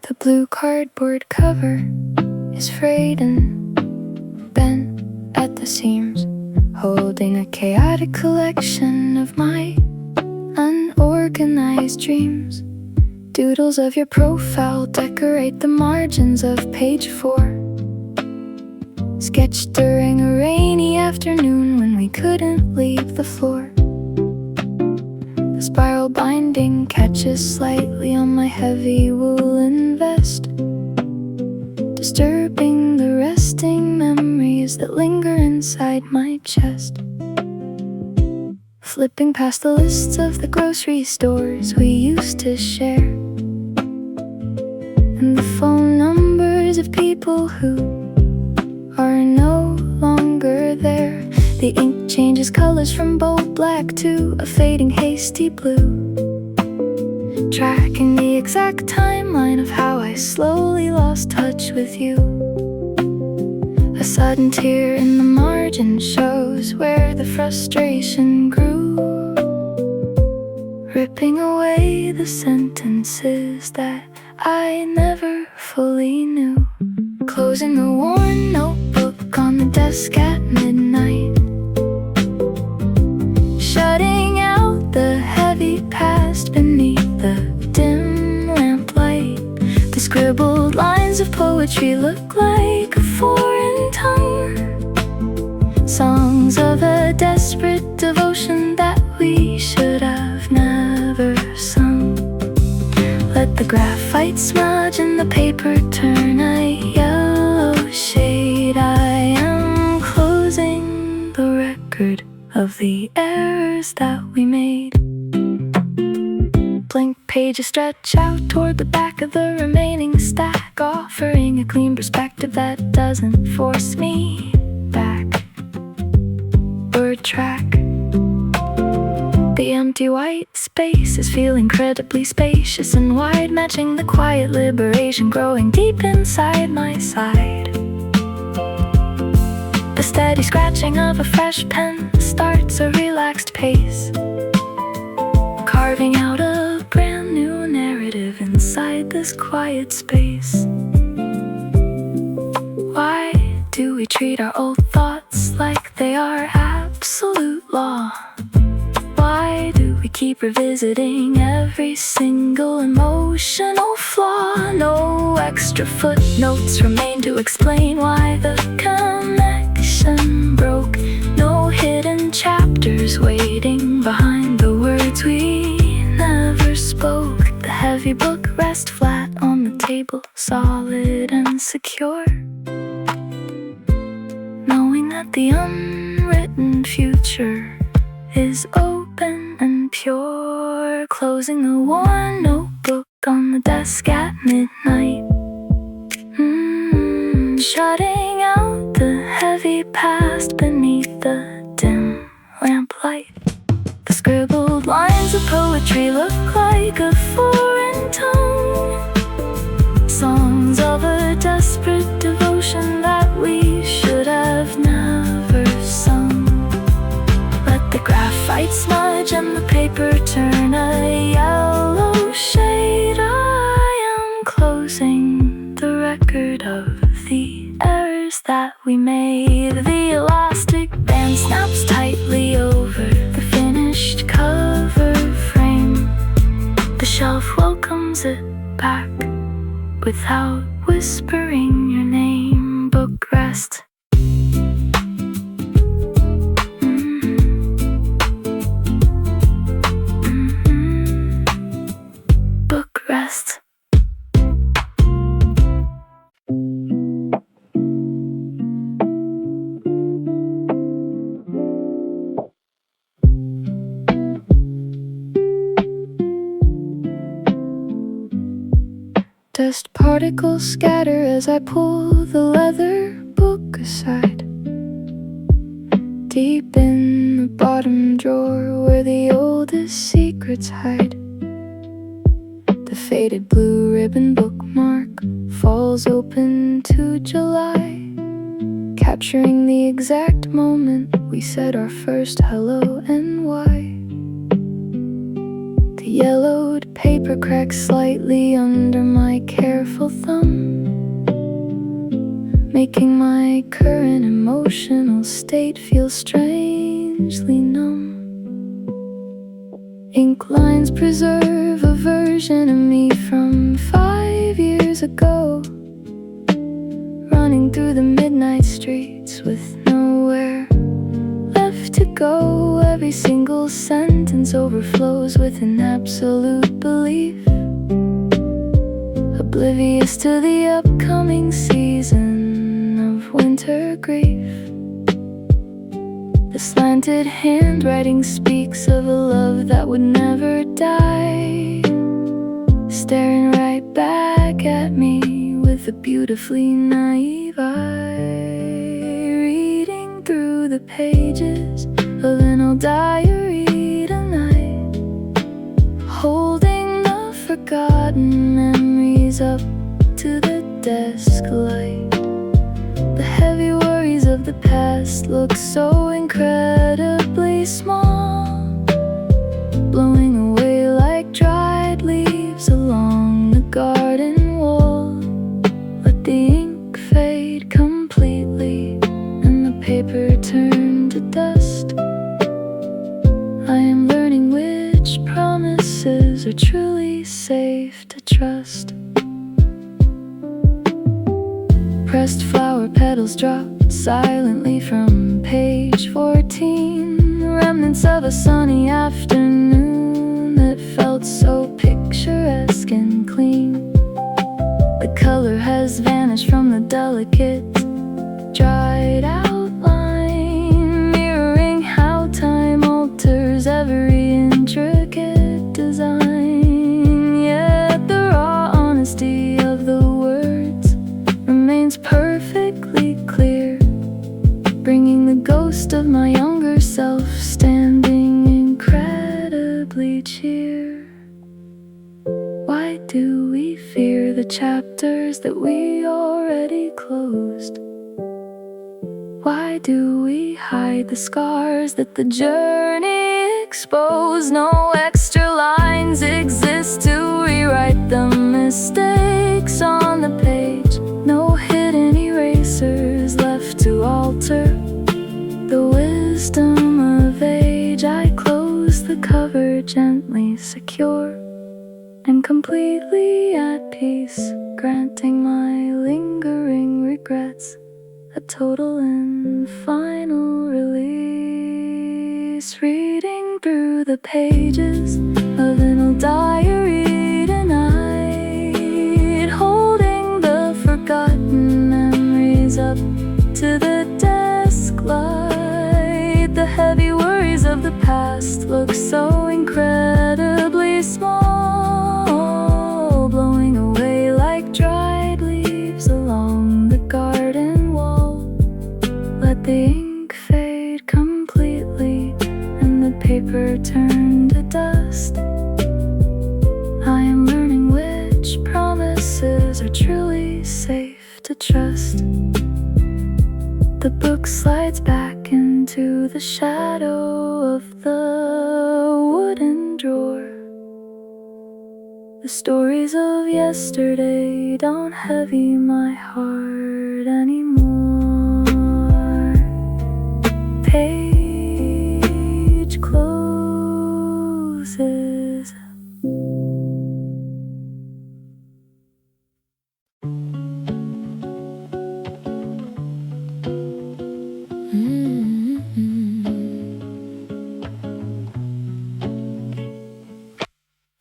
The blue cardboard cover is frayed and bent at the seams, holding a chaotic collection of my unorganized dreams. Doodles of your profile decorate the margins of page 4, sketched during a rainy afternoon when we couldn't leave the floor. The spiral binding catches slightly on my heavy woolen vest, disturbing the resting memories that linger inside my chest. Flipping past the lists of the grocery stores we used to share, and the phone numbers of people who are no longer there. The ink changes colors from bold black to a fading hasty blue, tracking the exact timeline of how I slowly lost touch with you. A sudden tear in the margin shows where the frustration grew, ripping away the sentences that I never fully knew. Closing the worn notebook on the desk at midnight, shutting out the heavy past beneath the dim lamplight. The scribbled lines of poetry look like a foreign tongue, songs of a desperate devotion that we should have never sung. Let the graphite smudge and the paper turn a yellow shade. I am closing the record of the errors that we made. Blank pages stretch out toward the back of the remaining stack, offering a clean perspective that doesn't force me back. Word track. The empty white spaces feel incredibly spacious and wide, matching the quiet liberation growing deep inside my side. The steady scratching of a fresh pen starts a relaxed pace, carving out a brand new narrative inside this quiet space. Why do we treat our old thoughts like they are absolute law? Why do we keep revisiting every single emotional flaw? No extra footnotes remain to explain why the connection broke. No hidden chapters waiting behind the words we never spoke. The heavy book rests flat on the table, solid and secure, knowing that the unwritten future is open and pure. Closing the worn notebook on the desk at midnight, shutting out the heavy past beneath the dim lamplight. The scribbled lines of poetry look like a foreign tongue, songs of a desperate devotion that we should have never sung. The graphite smudge and the paper turn a yellow shade. I am closing the record of the errors that we made. The elastic band snaps tightly over the finished cover frame. The shelf welcomes it back without whispering your name. Book rest. Rest. Dust particles scatter as I pull the leather book aside, deep in the bottom drawer where the oldest secrets hide. The faded blue ribbon bookmark falls open to July, capturing the exact moment we said our first hello and why. The Yellowed paper cracks slightly under my careful thumb, making my current emotional state feel strangely numb. Ink lines preserve a version of me from 5 years ago, running through the midnight streets with nowhere left to go. Every single sentence overflows with an absolute belief, oblivious to the upcoming season of winter grief. The slanted handwriting speaks of a love that would never die, staring right back at me with a beautifully naive eye, reading through the pages of an old diary tonight, holding the forgotten memories up to the desk light. The heavy worries of the past look so incredibly small, blowing away like dried leaves along the garden wall. Let the ink fade completely and the paper turn to dust. I am learning which promises are truly safe to trust. Pressed flower petals dropped silently from page 14, remnants of a sunny afternoon that felt so picturesque and clean. The color has vanished from the delicate, dried outline, mirroring how time alters every intricate design. Yet the raw honesty of the words remains perfectly clear, bringing the ghost of my younger self standing incredibly cheer. Why do we fear the chapters that we already closed? Why do we hide the scars that the journey exposed? No extra lines exist to rewrite the mistakes on the page, no hidden erasers left to alter the wisdom of age. I close the cover gently, secure and completely at peace, granting my lingering regrets a total and final release. Reading through the pages of an old diary tonight, holding the forgotten memories up to the desk light. The heavy worries of the past look so incredibly small, blowing away like dried leaves along the garden wall. Let the ink fade completely and the paper turn to dust. I am learning which promises are truly safe to trust. The book slides back into the shadow of the wooden drawer. The stories of yesterday don't heavy my heart anymore. Page closes.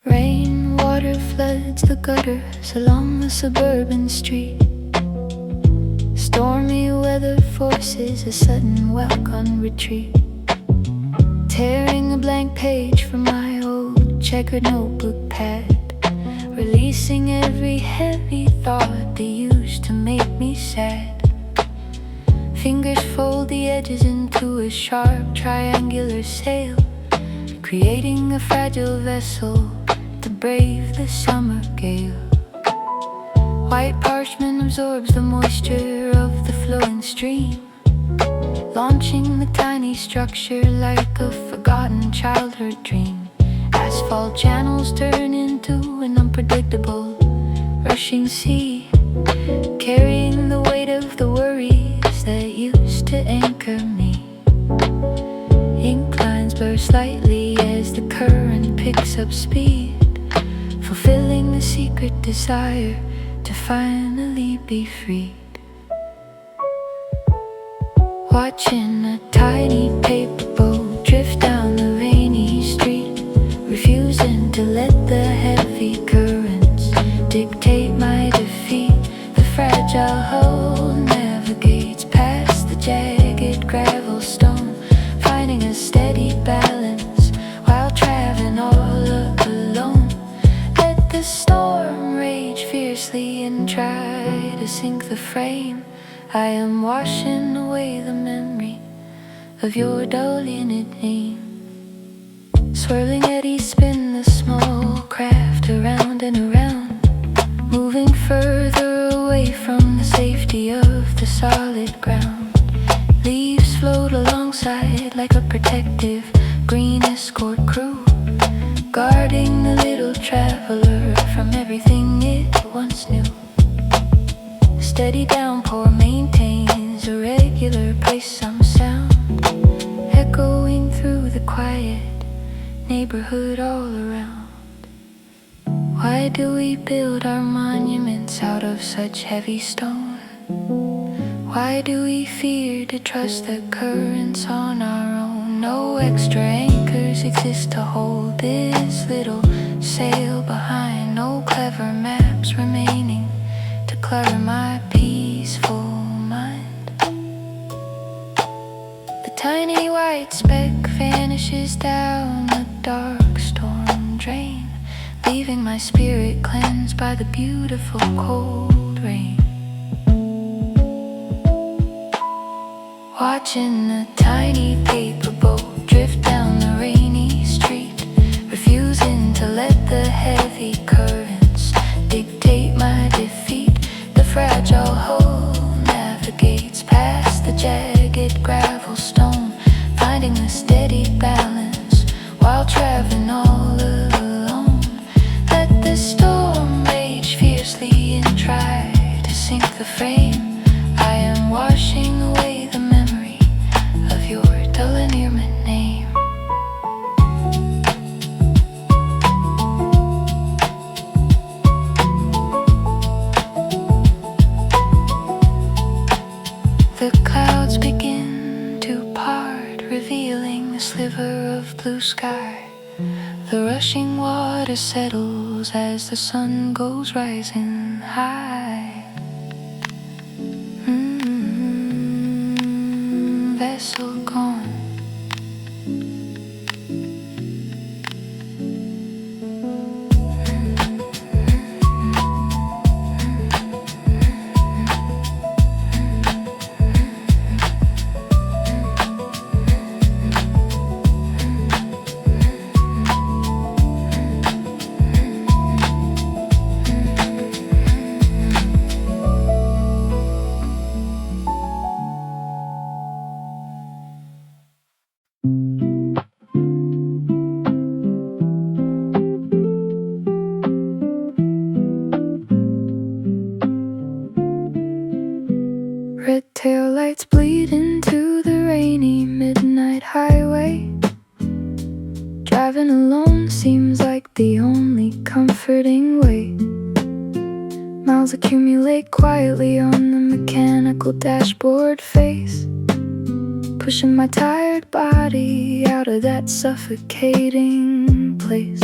Rainwater floods the gutters along the suburban street. Stormy weather forces a sudden welcome retreat, tearing a blank page from my old checkered notebook pad, releasing every heavy thought that used to make me sad. Fingers fold the edges into a sharp triangular sail, creating a fragile vessel to brave the summer gale. White parchment absorbs the moisture of the flowing stream, launching the tiny structure like a forgotten childhood dream. Asphalt channels turn into an unpredictable rushing sea, carrying the weight of the worries that used to anchor me. Inclines blur slightly as the current picks up speed, fulfilling the secret desire to finally be free. Watching a tiny paper boat drift down the rainy street, refusing to let the heavy currents dictate my defeat. The fragile hull navigates past the jagged gravel stone, finding a steady balance while traveling all alone. Let the storm rage fiercely and try to sink the frame. I am washing away the memory of your dull-unit name. Swirling eddies spin the small craft around and around, moving further away from the safety of the solid ground. Leaves float alongside like a protective green escort crew, guarding the little traveler from everything it once knew. Steady downpour maintains a regular pace-some sound, echoing through the quiet neighborhood all around. Why do we build our monuments out of such heavy stone? Why do we fear to trust the currents on our own? No extra anchors exist to hold this little sail behind, no clever maps remaining to clutter my peaceful mind. The tiny white speck vanishes down the dark storm drain, leaving my spirit cleansed by the beautiful cold rain. Watching the tiny paper boat drift down the rainy street, refusing to let the heavy currents dictate my defeat. The fragile hull navigates past the jagged gravel stone, finding a steady balance while traveling all alone. Let the storm rage fiercely and try to sink the frame. I am washing away the memory of your dull-unit name. The clouds begin to part, revealing a sliver of blue sky. The rushing water settles as the sun goes rising high. Vessel gone. Red taillights bleed into the rainy midnight highway. Driving alone seems like the only comforting way. Miles accumulate quietly on the mechanical dashboard face, pushing my tired body out of that suffocating place.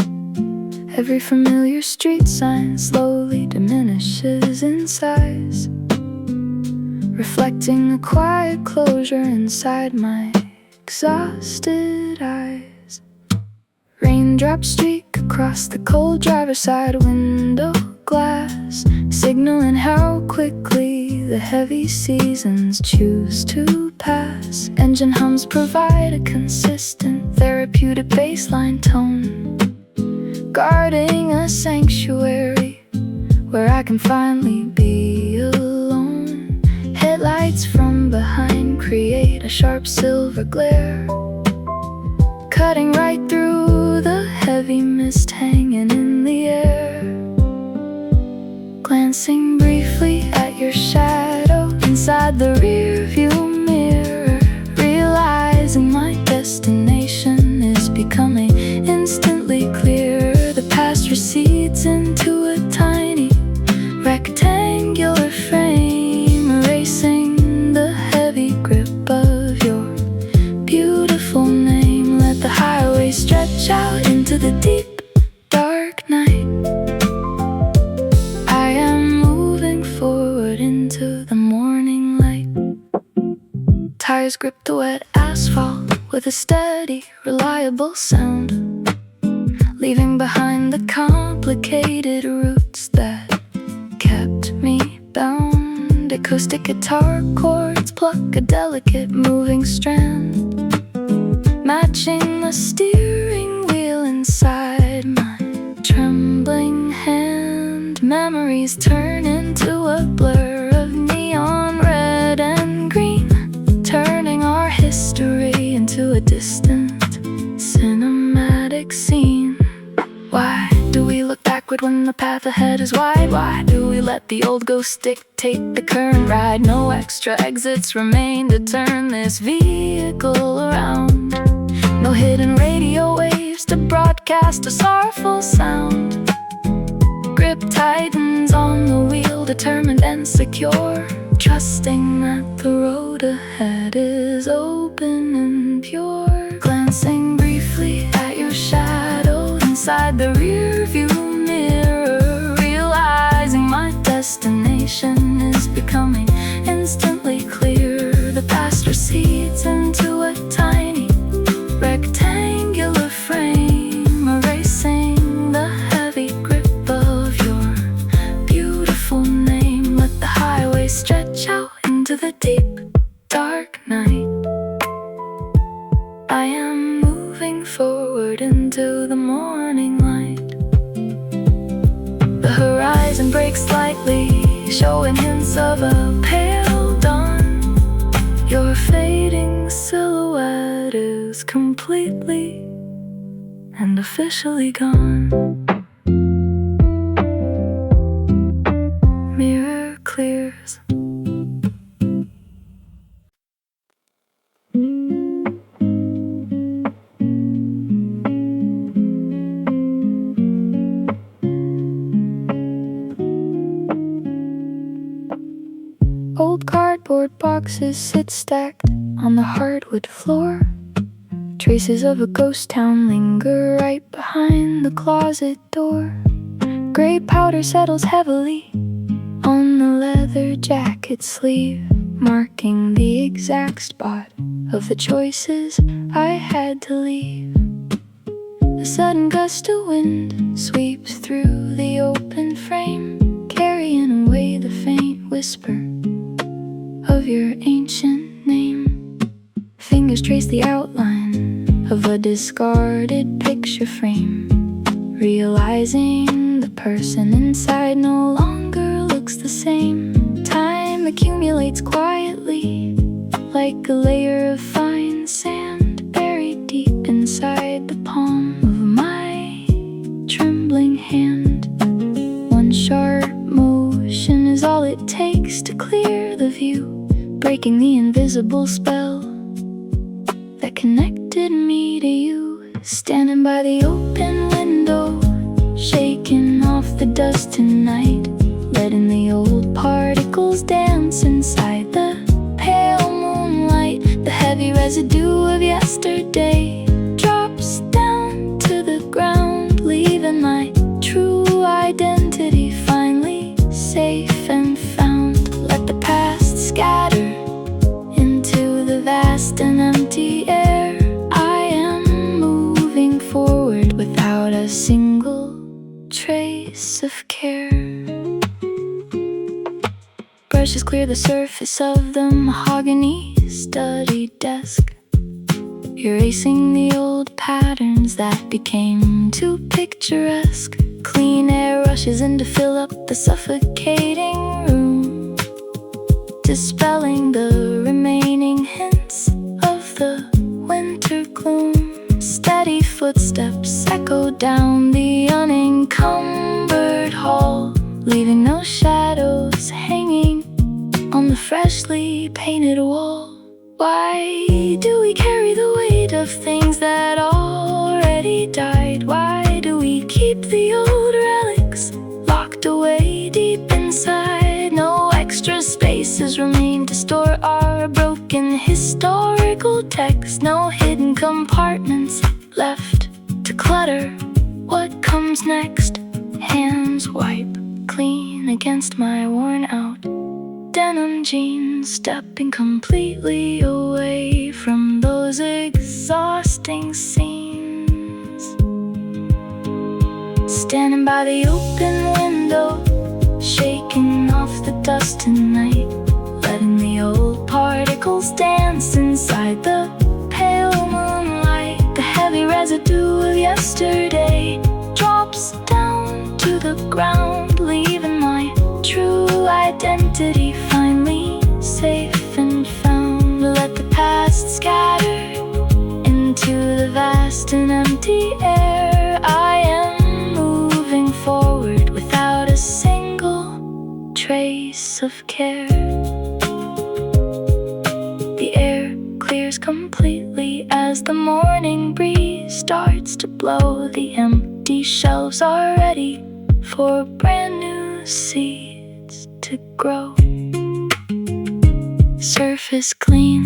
Every familiar street sign slowly diminishes in size, reflecting a quiet closure inside my exhausted eyes. Raindrops streak across the cold driver's side window glass, signaling how quickly the heavy seasons choose to pass. Engine hums provide a consistent therapeutic baseline tone, guarding a sanctuary where I can finally be alone. Headlights from behind create a sharp silver glare, cutting right through the heavy mist hanging in the air. Glancing briefly at your shadow inside the rearview mirror, realizing my destination is becoming instantly clear. The past recedes into a tiny rectangular frame, erasing the heavy grip of your beautiful name. Let the highway stretch out into the deep, dark night. I am moving forward into the morning light. Tires grip the wet asphalt with a steady, reliable sound, leaving behind the complicated roots that kept me bound. Acoustic guitar chords pluck a delicate moving strand, matching the steering wheel inside my trembling hand. Memories turn into a blur of neon red and green, turning our history into a distant cinematic scene. Why do we look backward when the path ahead is wide? Why do we let the old ghosts dictate the current ride? No extra exits remain to turn this vehicle around. No hidden radio waves to broadcast a sorrowful sound. Grip tightens on the wheel, determined and secure, trusting that the road ahead is open and pure. Glancing briefly at your shadow inside the rearview mirror, realizing my destination is becoming instantly clear. The past recedes into a tiny rectangular frame, erasing the heavy grip of your beautiful name. Let the highway stretch out into the deep, dark night. I am moving forward into the morning light. The horizon breaks slightly, showing hints of a pale dawn. Your fading silhouette is completely and officially gone. Mirror clears. Old cardboard boxes sit stacked on the hardwood floor. Traces of a ghost town linger right behind the closet door. Gray powder settles heavily on the leather jacket sleeve, marking the exact spot of the choices I had to leave. A sudden gust of wind sweeps through the open frame, carrying away the faint whisper of your ancient name. Fingers trace the outline of a discarded picture frame, realizing the person inside no longer looks the same. Time accumulates quietly, like a layer of fine sand buried deep inside the palm of my trembling hand. One sharp motion is all it takes to clear the view, breaking the invisible spell that connected me to you. Standing by the open window, shaking off the dust tonight, letting the old particles dance inside the pale moonlight. The heavy residue of yesterday drops down to the ground, leaving my true identity finally safe and found. Let the past scatter into the vast and empty air. I am moving forward without a single trace of care. Brushes clear the surface of the mahogany study desk, erasing the old patterns that became too picturesque. Clean air rushes in to fill up the suffocating room, dispelling the remaining hints of the winter gloom. Steady footsteps echo down the unencumbered hall, leaving no shadows hanging on the freshly painted wall. Why do we carry the weight of things that already died? Why do we keep the old relics locked away deep inside? No extra spaces remain to store our broken historical texts. No hidden compartments left to clutter what comes next. Hands wipe clean against my worn out denim jeans, stepping completely away from those exhausting scenes. Standing by the open window, shaking off the dust tonight, letting the old particles dance inside the pale moonlight. The heavy residue of yesterday drops down to the ground, leaving my true identity finally safe and found. Let the past scatter into the vast and empty air. I am moving forward without a single trace of care. The air clears completely as the morning breeze starts to blow. The empty shelves are ready for brand new seeds to grow. Surface clean.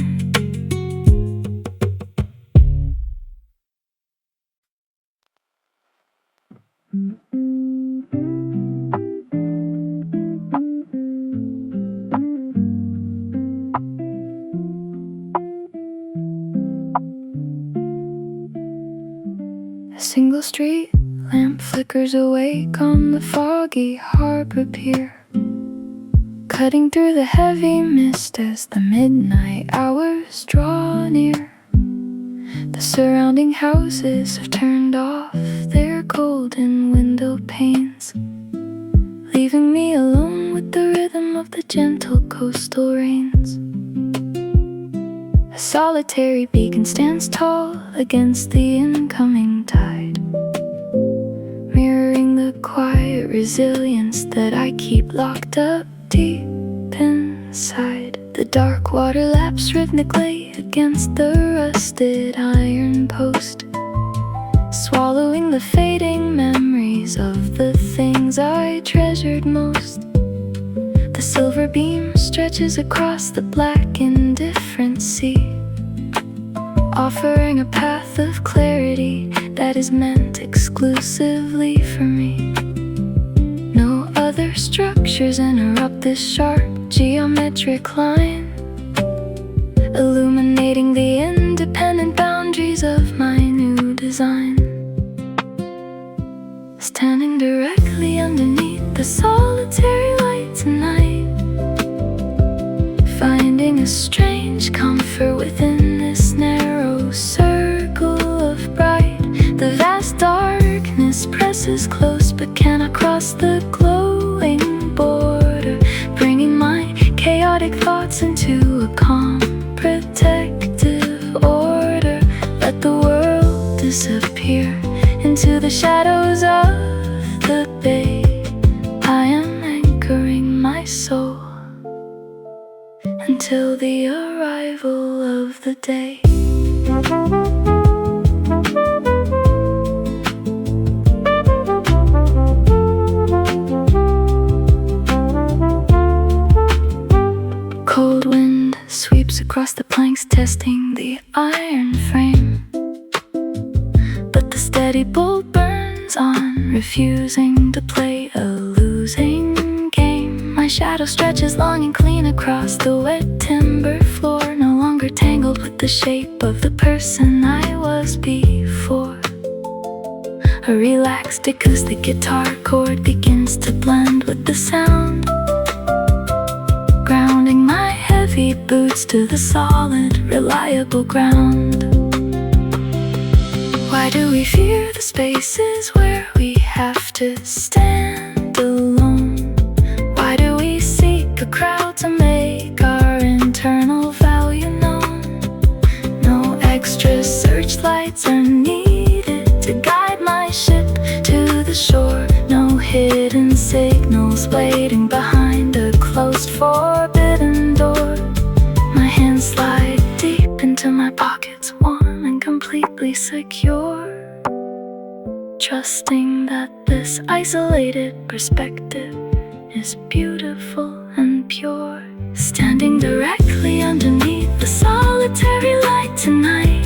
A single street lamp flickers awake on the foggy harbor pier, cutting through the heavy mist as the midnight hours draw near. The surrounding houses have turned off their golden window panes, leaving me alone with the rhythm of the gentle coastal rains. A solitary beacon stands tall against the incoming tide, mirroring the quiet resilience that I keep locked up deep inside. The dark water laps rhythmically against the rusted iron post, swallowing the fading memories of the things I treasured most. The silver beam stretches across the black indifferent sea, offering a path of clarity that is meant exclusively for me. No other structures interrupt this sharp geometric line, illuminating the independent boundaries of my new design. Standing directly underneath the solitary light tonight, finding a strange comfort within this narrow circle of bright. The vast darkness presses close but cannot cross the glowing border, bringing my chaotic thoughts into a calm, protective order. Let the world disappear into the shadows of the bay. I am anchoring my soul until the arrival of the day. Cold wind sweeps across the planks, testing the iron frame, but the steady bolt burns on, refusing to play a losing game. My shadow stretches long and clean across the wet timber floor, no longer tangled with the shape of the person I was before. A relaxed acoustic guitar chord begins to blend with the sound, grounding my heavy boots to the solid, reliable ground. Why do we fear the spaces where we have to stand alone? Why do we seek a crowd to make our internal value known? No extra searchlights are needed to guide my ship was waiting behind a closed forbidden door. My hands slide deep into my pockets, warm and completely secure, trusting that this isolated perspective is beautiful and pure. Standing directly underneath the solitary light tonight,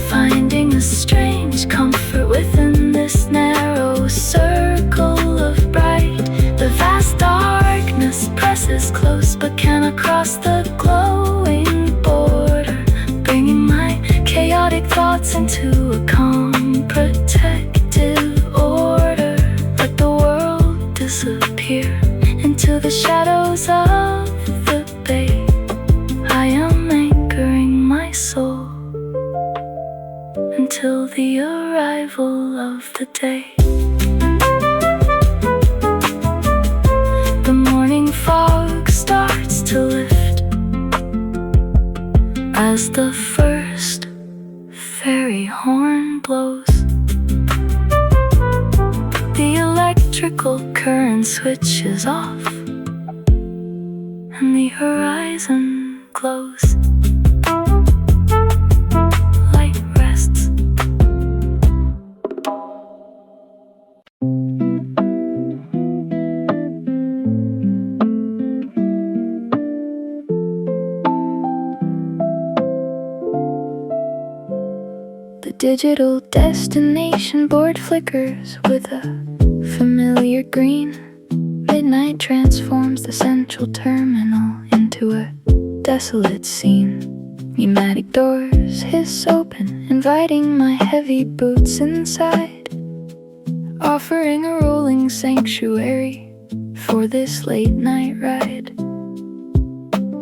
finding a strange comfort within this narrow circle of bright. The vast darkness presses close but cannot cross the glowing border, bringing my chaotic thoughts into a calm, protective order. Let the world disappear into the shadows of the bay. I am anchoring my soul until the arrival of the day. The morning fog starts to lift as the first ferry horn blows. The electrical current switches off and the horizon glows. Light rests. The digital destination board flickers with a familiar green. Midnight transforms the central terminal into a desolate scene. Pneumatic doors hiss open, inviting my heavy boots inside, offering a rolling sanctuary for this late night ride.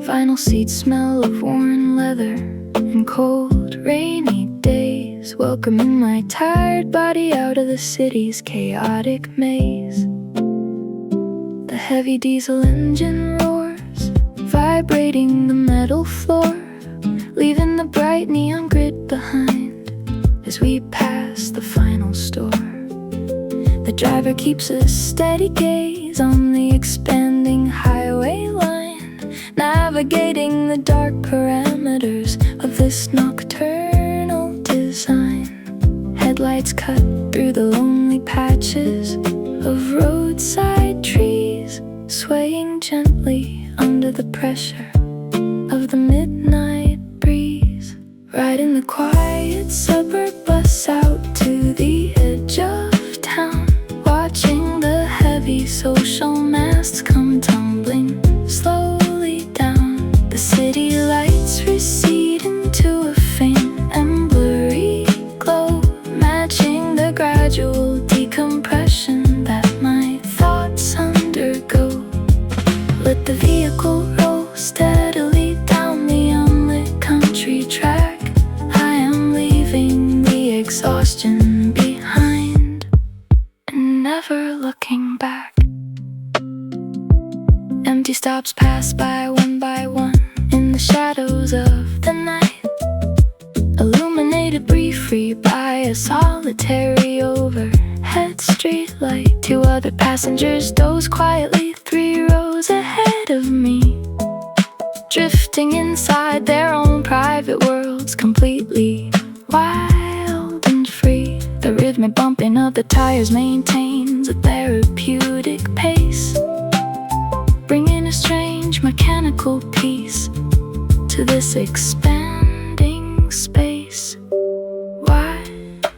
Final seats smell of worn leather and cold, rainy days, welcoming my tired body out of the city's chaotic maze. The heavy diesel engine roars, vibrating the metal floor, leaving the bright neon grid behind as we pass the final store. The driver keeps a steady gaze on the expanding highway line, navigating the dark parameters of this nocturnal design. Headlights cut through the lonely patches of roadside trees, swaying gently under the pressure of the midnight breeze. Riding the quiet suburb bus out to the edge of town, watching the heavy social masts come tumbling slowly down. The city lights recede into a faint and blurry glow, matching the gradual decompression that my thoughts undergo. Let the vehicle roll steadily down the unlit country track. I am leaving the exhaustion behind and never looking back. Empty stops pass by one in the shadows of the night, illuminated briefly by a solitary overhead streetlight. Two other passengers doze quietly 3 rows ahead of me, drifting inside their own private worlds, completely wild and free. The rhythmic bumping of the tires maintains a therapeutic pace, bringing a strange mechanical peace to this expanding space. Why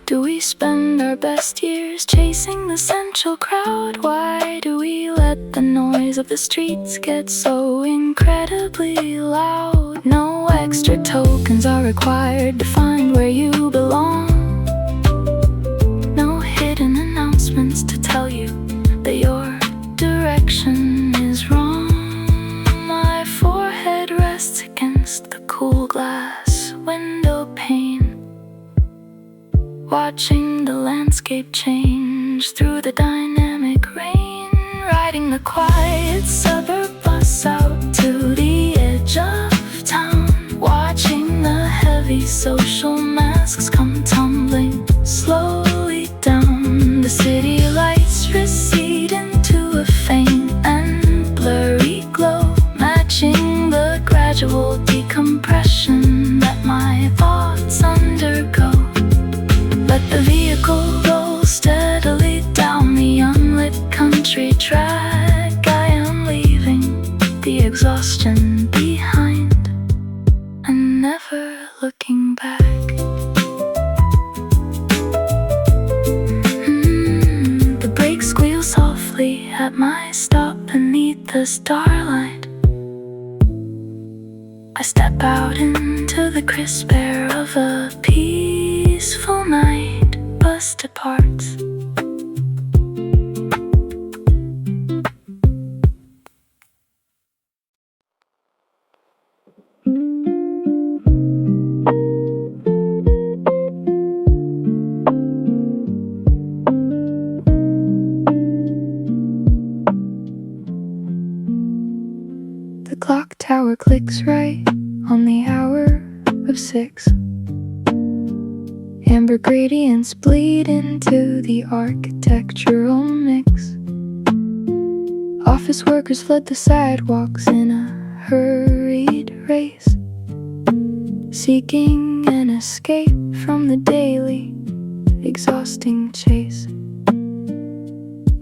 do we spend our best years chasing the central crowd? Why do we let the noise of the streets get so incredibly loud? No extra tokens are required to find where you belong. No hidden announcements to tell you that your direction is wrong. My forehead rests against the cool glass window pane, watching the landscape change through the dynamic rain. Riding the quiet suburb bus out to the edge of town, watching the heavy social masks come tumbling slowly down. The city lights recede into softly at my stop beneath the starlight. I step out into the crisp air of a peaceful night. Bus departs. The clock tower clicks right on the hour of 6. Amber gradients bleed into the architectural mix. Office workers flood the sidewalks in a hurried race, seeking an escape from the daily, exhausting chase.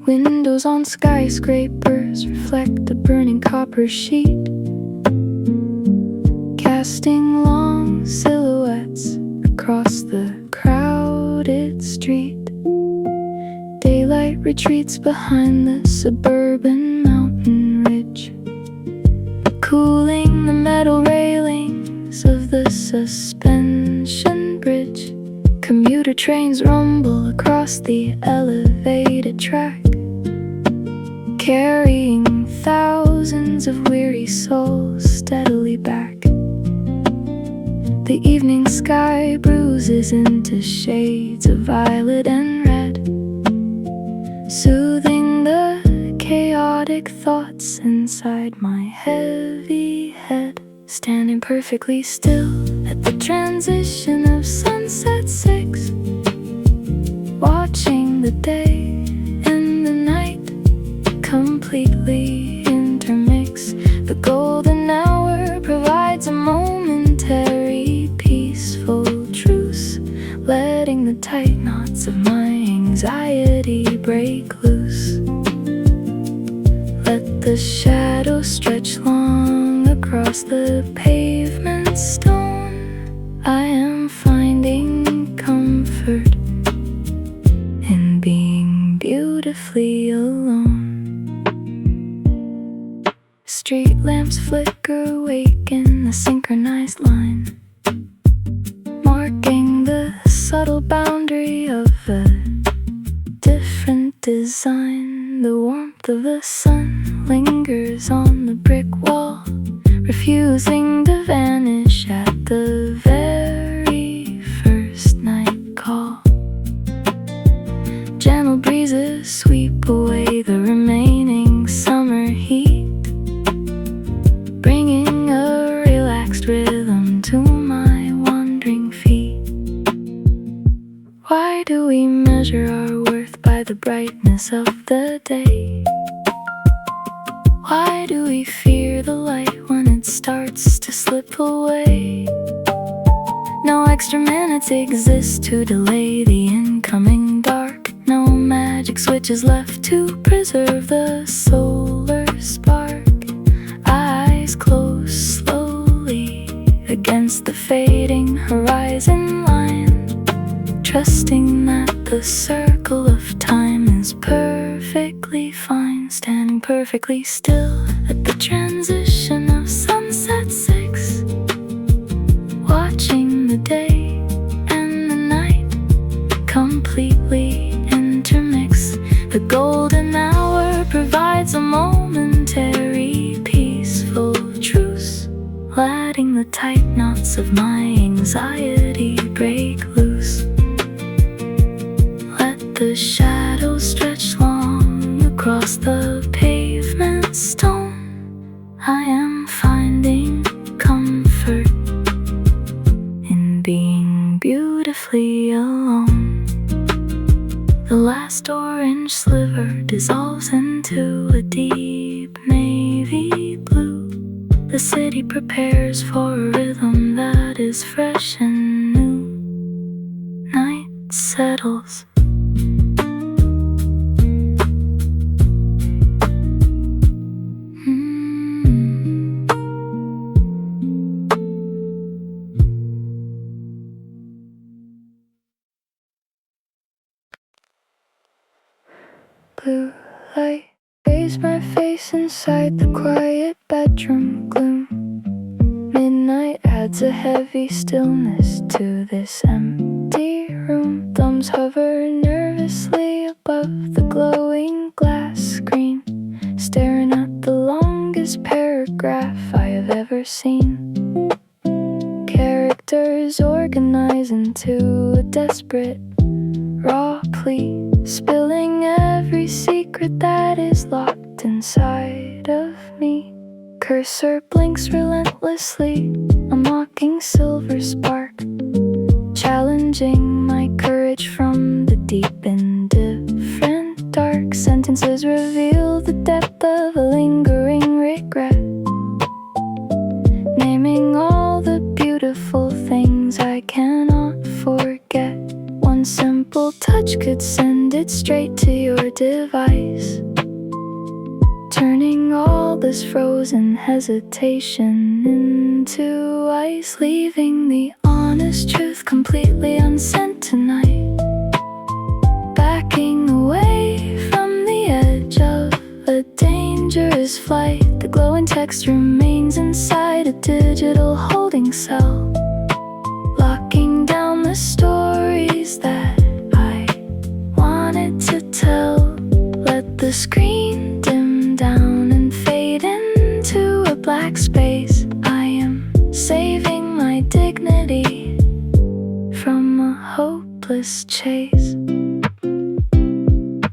Windows on skyscrapers reflect the burning copper sheet, casting long silhouettes across the crowded street. Daylight retreats behind the suburban mountain ridge, cooling the metal railings of the suspension bridge. Commuter trains rumble across the elevated track, carrying thousands of weary souls steadily back. The evening sky bruises into shades of violet and red, soothing the chaotic thoughts inside my heavy head. Standing perfectly still at the transition of sunset 6, watching the day and the night completely intermix. The golden hour provides a momentary peaceful truce, letting the tight knots of my anxiety break loose. Let the shadows stretch long across the pavement stone. I am finding comfort in being beautifully alone. Street lamps flicker awake in a synchronized line, marking the subtle boundary of a different design. The warmth of the sun lingers on the brick wall, refusing to vanish at the very first night call. Gentle breezes sweep away the remaining summer heat, bringing a relaxed rhythm to my wandering feet. Why do we measure our worth by the brightness of the day? Why do we fear the light when it starts to slip away? No extra minutes exist to delay the incoming dark. No magic switch is left to preserve the solar spark. Eyes close slowly against the fading horizon line, trusting that the circle of time is perfectly fine. Standing perfectly still at the transition of sunset 6, watching the day and the night completely intermix. The golden hour provides a momentary peaceful truce, letting the tight knots of my anxiety break loose. Let the shadows stretch long across the pavement stone. I am finding comfort in being beautifully alone. The last orange sliver dissolves into a deep navy blue. The city prepares for a rhythm that is fresh and new. Night settles. Blue light trace my face inside the quiet bedroom gloom. Midnight adds a heavy stillness to this empty room. Thumbs hover nervously above the glowing glass screen, staring at the longest paragraph I have ever seen. Characters organize into a desperate, raw plea, spilling every secret that is locked inside of me. Cursor blinks relentlessly, a mocking silver spark, challenging my courage from the deep, indifferent dark. Sentences reveal the depth of a lingering regret, naming all the beautiful things I cannot forget. One simple touch could send it straight to your device, turning all this frozen hesitation into ice, leaving the honest truth completely unsent tonight. Backing away from the edge of a dangerous flight, the glowing text remains inside a digital holding cell, locking down the stories that I wanted to tell. Let the screen dim down and fade into a black space. I am saving my dignity from a hopeless chase.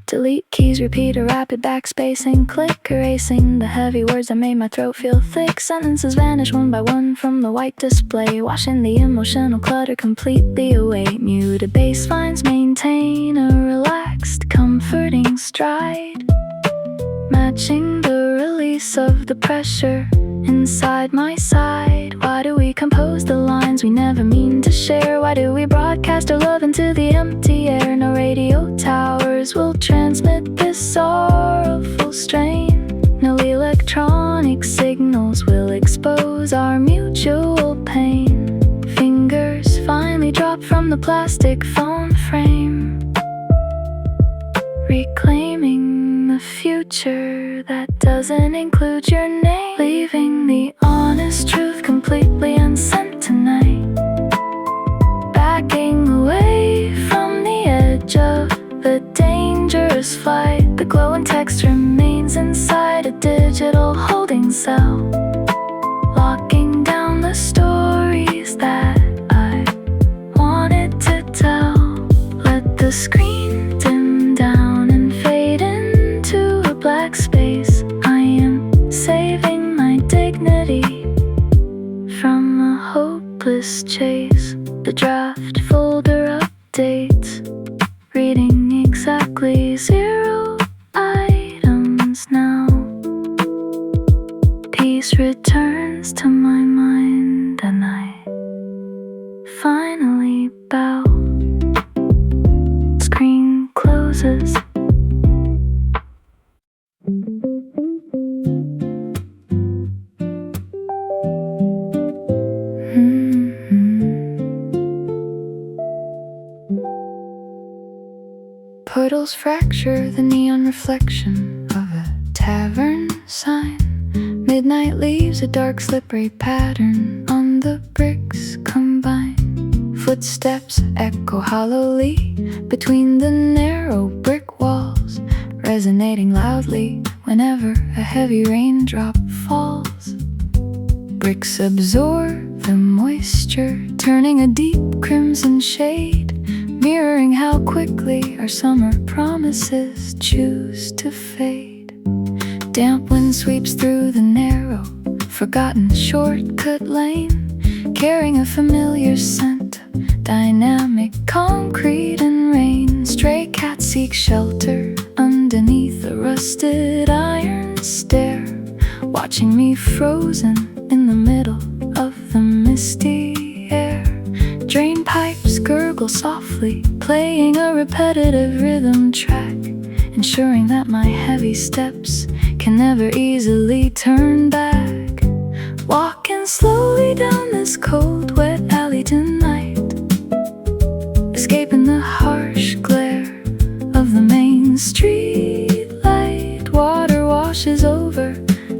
Delete keys, repeat a rapid backspace and click, erasing the heavy words that made my throat feel thick. Sentences vanish one by one from the white display, washing the emotional clutter completely away. Muted bass lines maintain a relaxed, comforting stride, matching the release of the pressure inside my side. Why do we compose the lines we never mean to share? Why do we broadcast our love into the empty air? No radio towers will transmit this sorrowful strain. No electronic signals will expose our mutual pain. Fingers finally drop from the plastic phone frame, reclaiming the future that doesn't include your name, leaving the honest truth completely unsent tonight. Backing away from the edge of the dangerous flight, the glowing text remains inside a digital holding cell, locking down the stories that I wanted to tell. Let the screen dim down and fade into a black space. I am saving my dignity from a hopeless chase. The draft folder updates, reading exactly 0 items now. Peace returns to my mind and I finally bow. Screen closes. Puddles fracture the neon reflection of a tavern sign. Midnight leaves a dark slippery pattern on the bricks combine. Footsteps echo hollowly between the narrow brick walls, resonating loudly whenever a heavy raindrop falls. Bricks absorb the moisture, turning a deep crimson shade, mirroring how quickly our summer promises choose to fade. Damp wind sweeps through the narrow, forgotten shortcut lane, carrying a familiar scent, dynamic concrete and rain. Stray cats seek shelter underneath a rusted iron stair, watching me frozen in the middle of the misty air. Drain pipes gurgle softly, playing a repetitive rhythm track, ensuring that my heavy steps can never easily turn back. Walking slowly down this cold, wet alley tonight, escaping the harsh glare of the main street light. Water washes washes over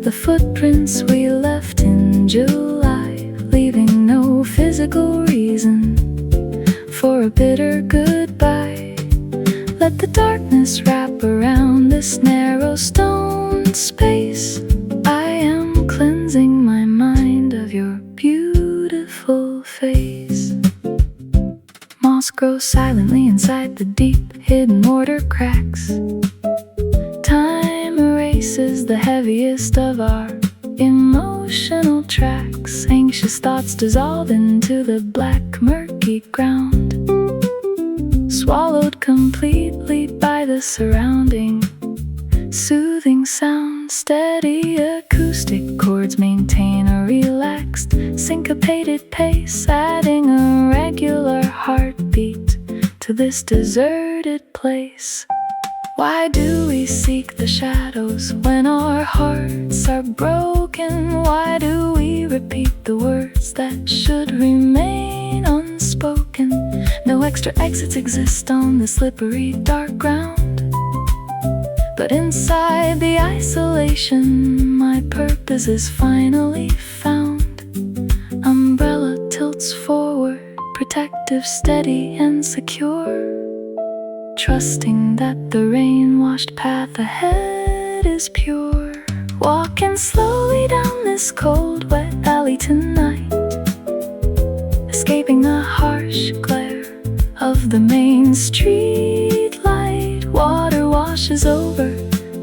the footprints we left in July, leaving no physical reason for a bitter goodbye. Let the darkness wrap around this narrow stone space. I am cleansing my mind of your beautiful face. Moss grows silently inside the deep hidden mortar cracks. Time erases the heaviest of our emotional tracks. Anxious thoughts dissolve into the black murky ground, swallowed completely by the surrounding soothing sound. Steady acoustic chords maintain a relaxed, syncopated pace, adding a regular heartbeat to this deserted place. Why do we seek the shadows when our hearts are broken? Why do we repeat the words that should remain unspoken? No extra exits exist on the slippery dark ground, but inside the isolation, my purpose is finally found. Umbrella tilts forward, protective, steady, and secure, trusting that the rain-washed path ahead is pure. Walking slowly down this cold, wet alley tonight, escaping the harsh glare of the main street light. Water washes over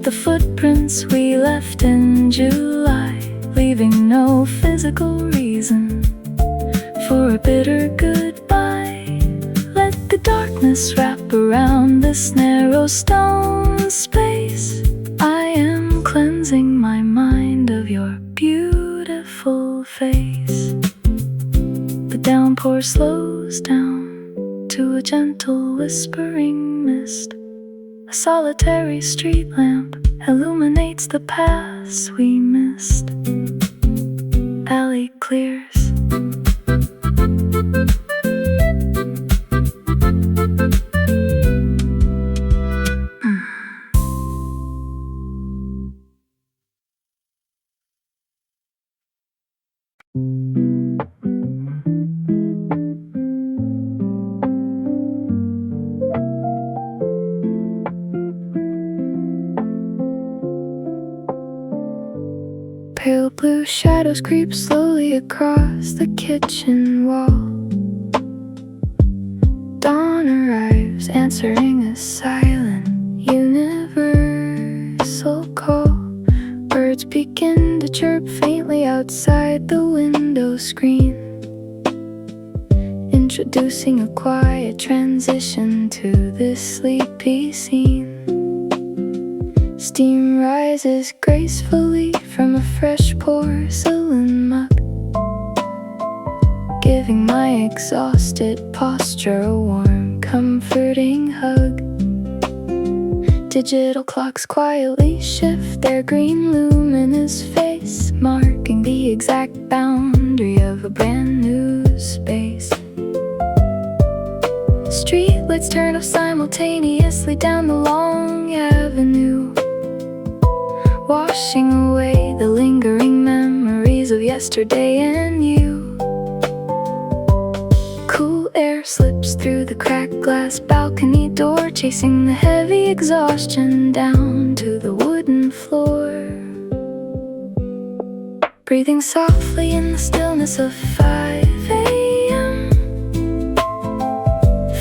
the footprints we left in July, leaving no physical reason for a bitter goodbye. Let the darkness wrap around this narrow stone space. I am cleansing my mind of your beautiful face. The downpour slows down to a gentle whispering mist. A solitary street lamp illuminates the paths we missed. Alley clears. Pale blue shadows creep slowly across the kitchen wall. Dawn arrives, answering a silent, universal call. Birds begin to chirp faintly outside the window screen, introducing a quiet transition to this sleepy scene. Steam rises gracefully from a fresh porcelain mug, giving my exhausted posture a warm, comforting hug. Digital clocks quietly shift their green luminous face, marking the exact boundary of a brand new space. Streetlights turn off simultaneously down the long avenue, washing away the lingering memories of yesterday and you. Cool air slips through the cracked glass balcony door, chasing the heavy exhaustion down to the wooden floor. Breathing softly in the stillness of 5 a.m.,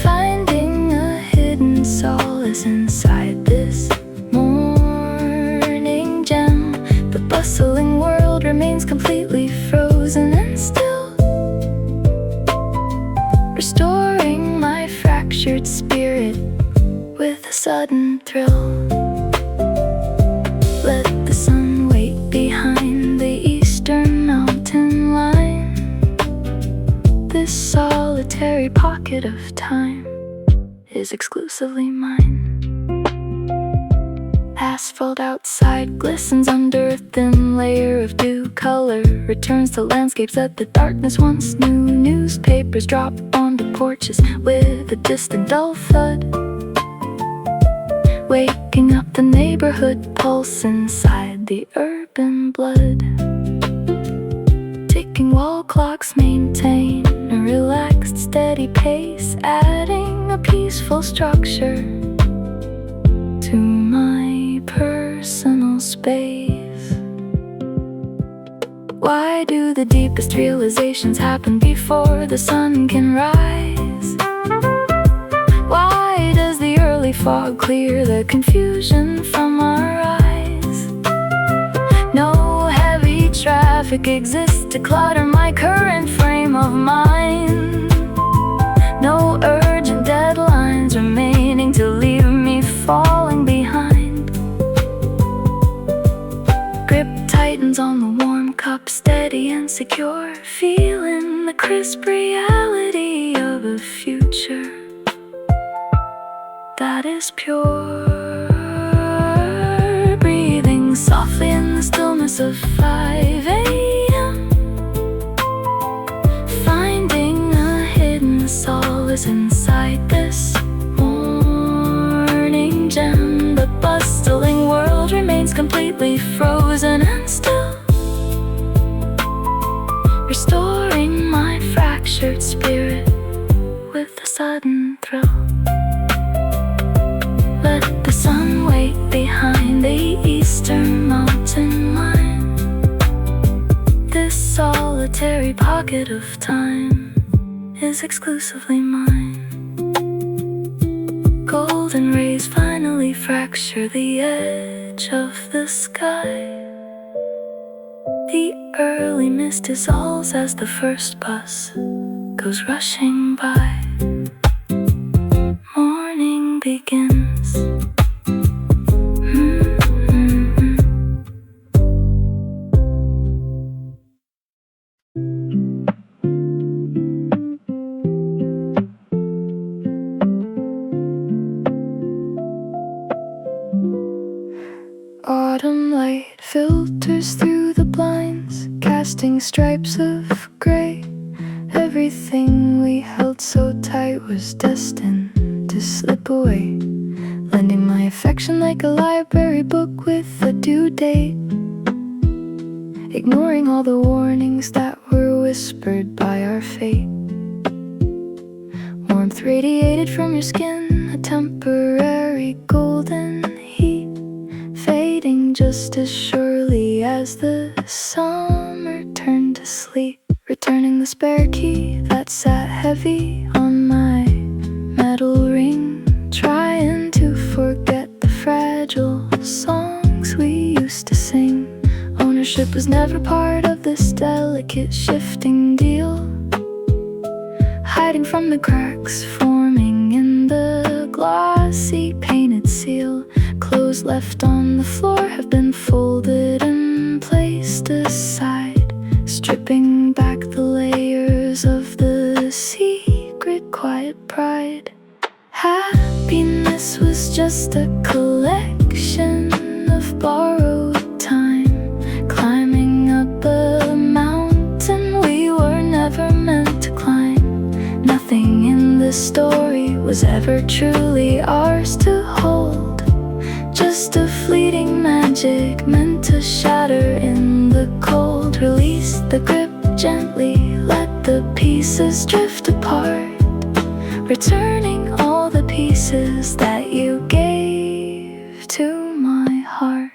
finding a hidden solace inside this morning gem. The bustling world remains completely frozen and still, restoring my fractured spirit with a sudden thrill. Let the sun wait behind the eastern mountain line. This solitary pocket of time is exclusively mine. Asphalt outside glistens under a thin layer of dew. Color returns to landscapes that the darkness once knew. Newspapers drop onto porches with a distant dull thud, waking up the neighborhood pulse inside the urban blood. Ticking wall clocks maintain a relaxed, steady pace, adding a peaceful structure to my personal space. Why do the deepest realizations happen before the sun can rise? Why does the early fog clear the confusion from our eyes? No heavy traffic exists to clutter my current frame of mind. No urgent deadlines remaining to leave me falling behind. Grip tightens on the warm cup, steady and secure, feeling the crisp reality of a future that is pure. Breathing softly in the stillness of 5 a.m., finding a hidden solace inside this morning gem. The bustling world remains completely frozen and still, restoring my fractured spirit with a sudden thrill. Let the sun wait behind the eastern mountain line. This solitary pocket of time is exclusively mine. Golden rays finally fracture the edge of the sky. The early mist dissolves as the first bus goes rushing by. Morning begins. Autumn light filters through the blinds, casting stripes of gray. Everything we held so tight was destined to slip away, lending my affection like a library book with a due date, ignoring all the warnings that were whispered by our fate. Warmth radiated from your skin, a temporary golden heat, fading just as surely as the summer turned to sleet. Returning the spare key that sat heavy on my metal ring, trying to forget the fragile songs we used to sing. Ownership was never part of this delicate shifting deal, hiding from the cracks forming in the glossy painted seal. Clothes left on the floor have been folded and placed aside, stripping back the layers of the secret quiet pride. Happiness was just a collection of borrowed time, climbing up a mountain we were never meant to climb. Nothing in this story was ever truly ours to hold, just a fleeting magic meant to shatter in the cold. Release the grip gently, let the pieces drift apart, returning all the pieces that you gave to my heart.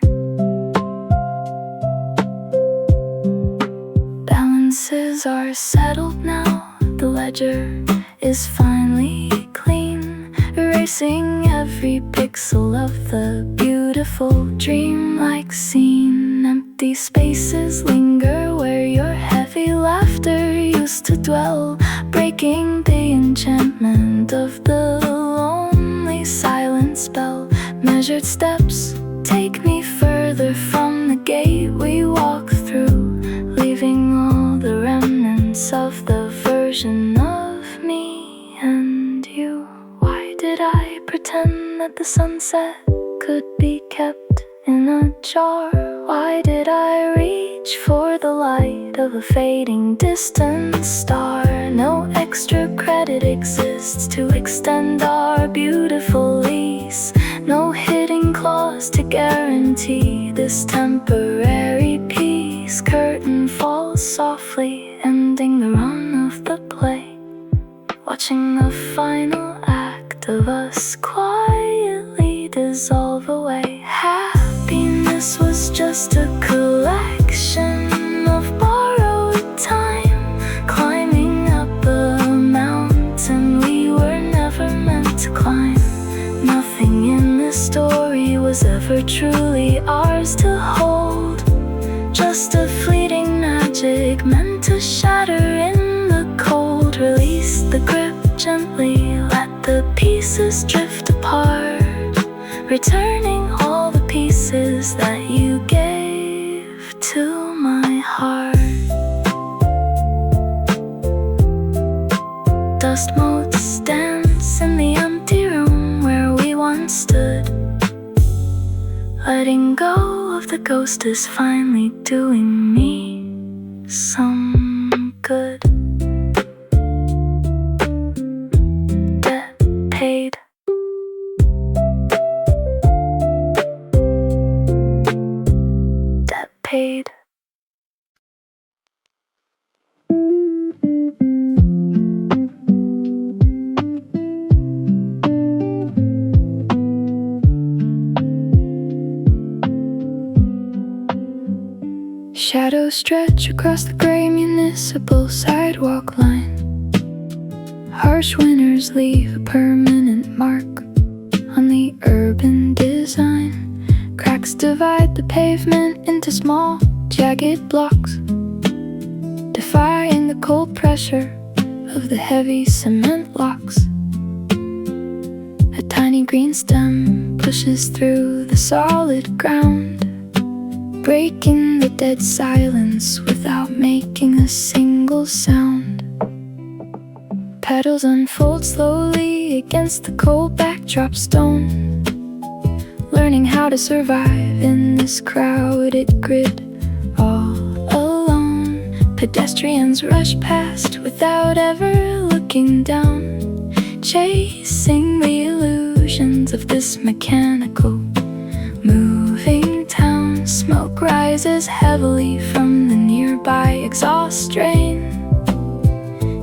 Balances are settled now, the ledger is finally clean, erasing every pixel of the beautiful dream-like scene. Empty spaces linger where your heavy laughter used to dwell, breaking the enchantment of the lonely silent spell. Measured steps take me further from the gate we walk through, leaving all the remnants of the version of me and you. Why did I pretend that the sunset could be kept in a jar? Why did I reach for the light of a fading distant star? No extra credit exists to extend our beautiful lease, no hidden clause to guarantee this temporary peace. Curtain falls softly, ending the run of the play. Watching the final act of us quietly dissolve away. Happiness was just a collection of borrowed time, climbing up a mountain we were never meant to climb. Nothing in this story was ever truly ours to hold, just a fleeting magic meant to shatter in the cold. Release the grip gently, let the pieces drift apart, returning all the pieces that you gave to my heart. Dust motes dance in the empty room where we once stood. Letting go of the ghost is finally doing me some good. Debt paid. Debt paid. Shadows stretch across the gray municipal sidewalk line. Harsh winters leave a permanent mark on the urban design. Cracks divide the pavement into small, jagged blocks, defying the cold pressure of the heavy cement locks. A tiny green stem pushes through the solid ground, breaking the dead silence without making a single sound. Petals unfold slowly against the cold backdrop stone, learning how to survive in this crowded grid all alone. Pedestrians rush past without ever looking down, chasing the illusions of this mechanical moving town. Smoke rises heavily from the nearby exhaust drain,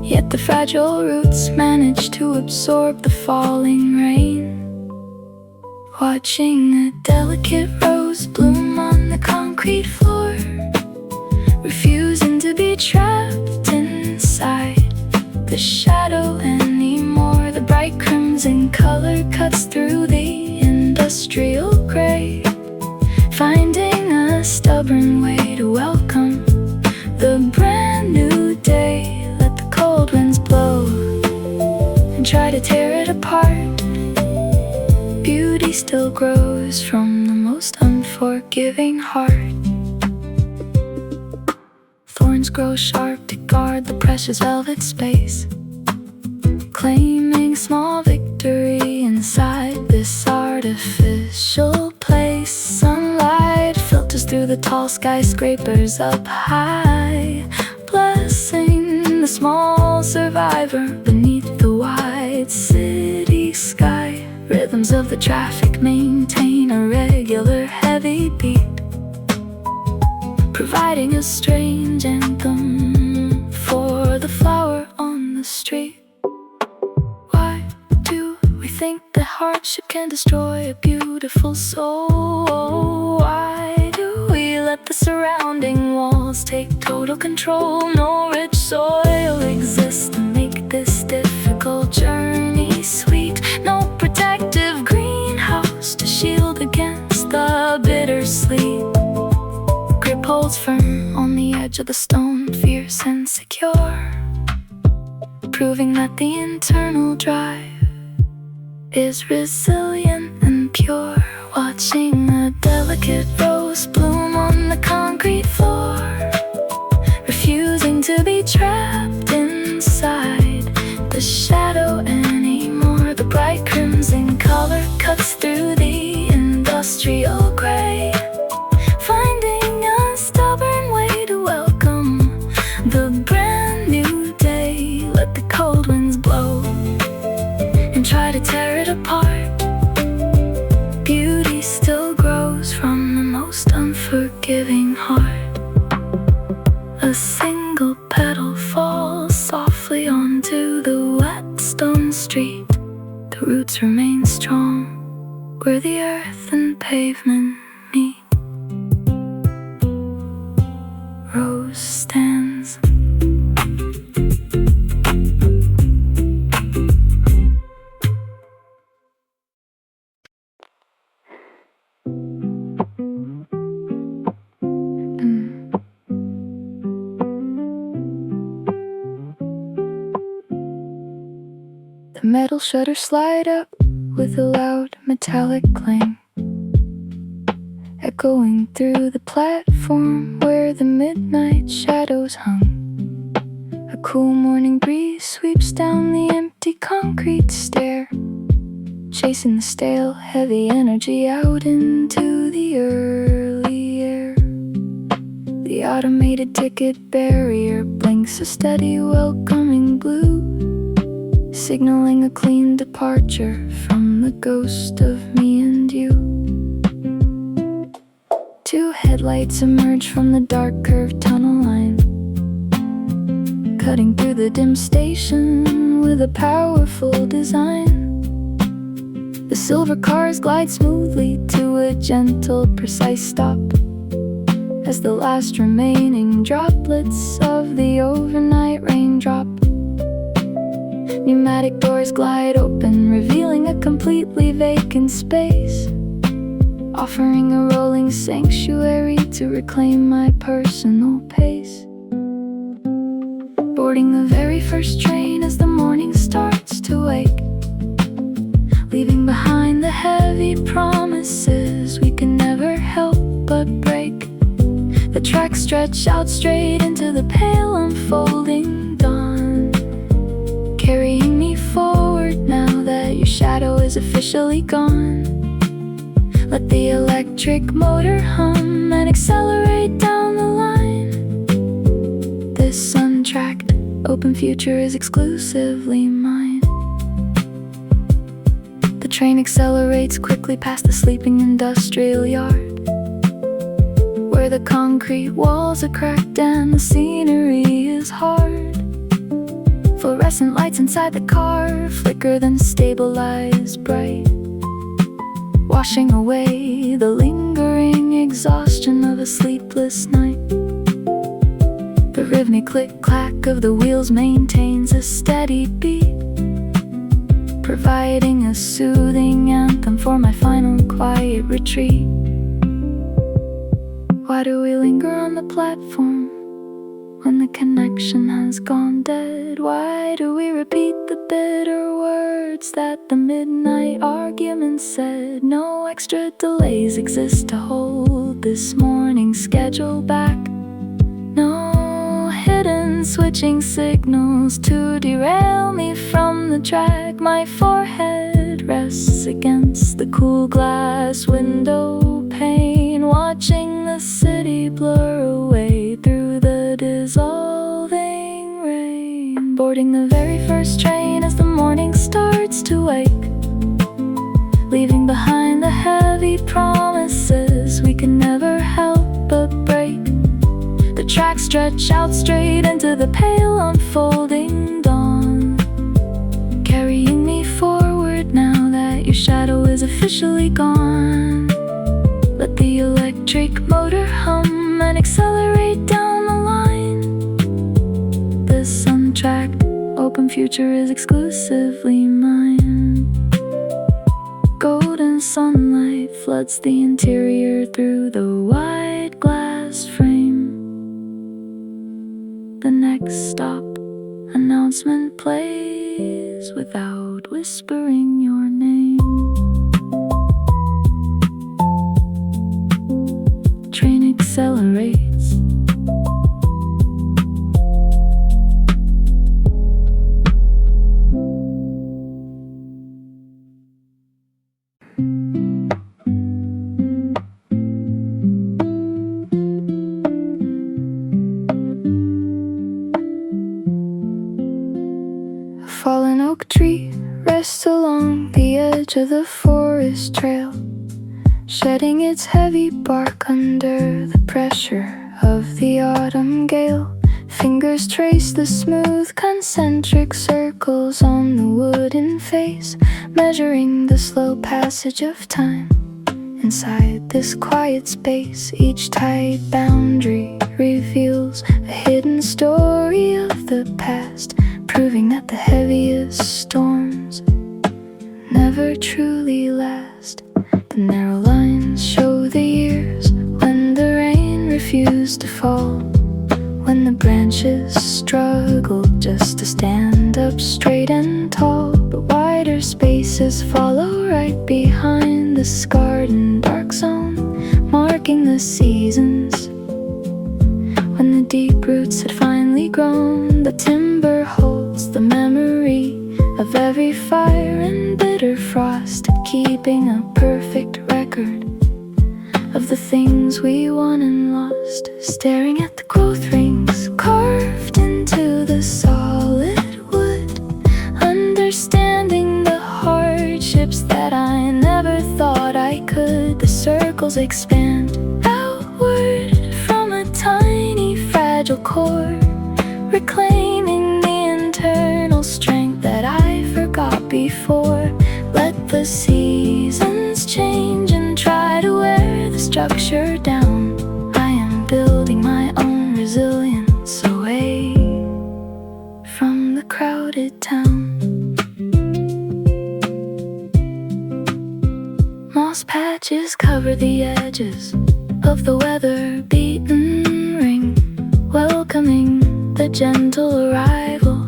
yet the fragile roots manage to absorb the falling rain. Watching a delicate rose bloom on the concrete floor, refusing to be trapped inside the shadow anymore. The bright crimson color cuts through the industrial gray, finding a stubborn way to welcome the brand new day. Let the cold winds blow and try to tear it apart. Beauty still grows from the most unforgiving heart. Thorns grow sharp to guard the precious velvet space, claiming small victory inside this artificial place. Sunlight filters through the tall skyscrapers up high, blessing the small survivor beneath the wide city sky. Rhythms of the traffic maintain a regular heavy beat, providing a strange anthem for the flower on the street. Why do we think that hardship can destroy a beautiful soul? Why do we let the surrounding walls take total control? No rich soil exists to make this difficult journey sweet. No protective greenhouse to shield against the bitter sleet. Grip holds firm on the edge of the stone, fierce and secure, proving that the internal drive is resilient and pure. Watching a delicate rose bloom on the concrete floor, refusing to be trapped inside the shadow anymore. The bright crimson color cuts through the industrial gray, finding a stubborn way to welcome the brand new day. Let the cold winds blow and try to tear it apart. Beauty still forgiving heart. A single petal falls softly onto the wet stone street. The roots remain strong where the earth and pavement meet. Rose stands. The metal shutters slide up with a loud metallic clang, echoing through the platform where the midnight shadows hung. A cool morning breeze sweeps down the empty concrete stair, chasing the stale, heavy energy out into the early air. The automated ticket barrier blinks a steady, welcoming blue, signaling a clean departure from the ghost of me and you. Two headlights emerge from the dark curved tunnel line, cutting through the dim station with a powerful design. The silver cars glide smoothly to a gentle, precise stop as the last remaining droplets of the overnight rain drop. Pneumatic doors glide open, revealing a completely vacant space, offering a rolling sanctuary to reclaim my personal pace. Boarding the very first train as the morning starts to wake, leaving behind the heavy promises we can never help but break. The tracks stretch out straight into the pale unfolding dawn, carrying me forward now that your shadow is officially gone. Let the electric motor hum and accelerate down the line. This untracked, open future is exclusively mine. The train accelerates quickly past the sleeping industrial yard, where the concrete walls are cracked and the scenery is hard. Fluorescent lights inside the car flicker then stabilize bright, washing away the lingering exhaustion of a sleepless night. The rhythmic click-clack of the wheels maintains a steady beat, providing a soothing anthem for my final quiet retreat. Why do we linger on the platform when the connection has gone dead? Why do we repeat the bitter words that the midnight argument said? No extra delays exist to hold this morning's schedule back. No hidden switching signals to derail me from the track. My forehead rests against the cool glass window pane, watching the city blur away through the dissolving rain. Boarding the very first train as the morning starts to wake, leaving behind the heavy promises we can never help but break. The tracks stretch out straight into the pale unfolding dawn, carrying me forward now that your shadow is officially gone. Let the electric motor hum and accelerate down the line. This untracked, open future is exclusively mine. Golden sunlight floods the interior through the wide glass frame. The next stop announcement plays without whispering your name. Train accelerates. A fallen oak tree rests along the edge of the forest trail, shedding its heavy bark under the pressure of the autumn gale. Fingers trace the smooth concentric circles on the wooden face, measuring the slow passage of time. Inside this quiet space, each tight boundary reveals a hidden story of the past, proving that the heaviest storms never truly last. The narrow lines show the years when the rain refused to fall, when the branches struggled just to stand up straight and tall. But wider spaces follow right behind the scarred and dark zone, marking the seasons when the deep roots had finally grown. The timber holds the memory of every fire and bitter frost, keeping a perfect record of the things we won and lost. Staring at the growth rings carved into the solid wood, understanding the hardships that I never thought I could. The circles expand outward from a tiny fragile core, reclaiming the internal strength that I forgot before. Let the seasons change and try to wear the structure down. I am building my own resilience away from the crowded town. Moss patches cover the edges of the weather-beaten ring, welcoming the gentle arrival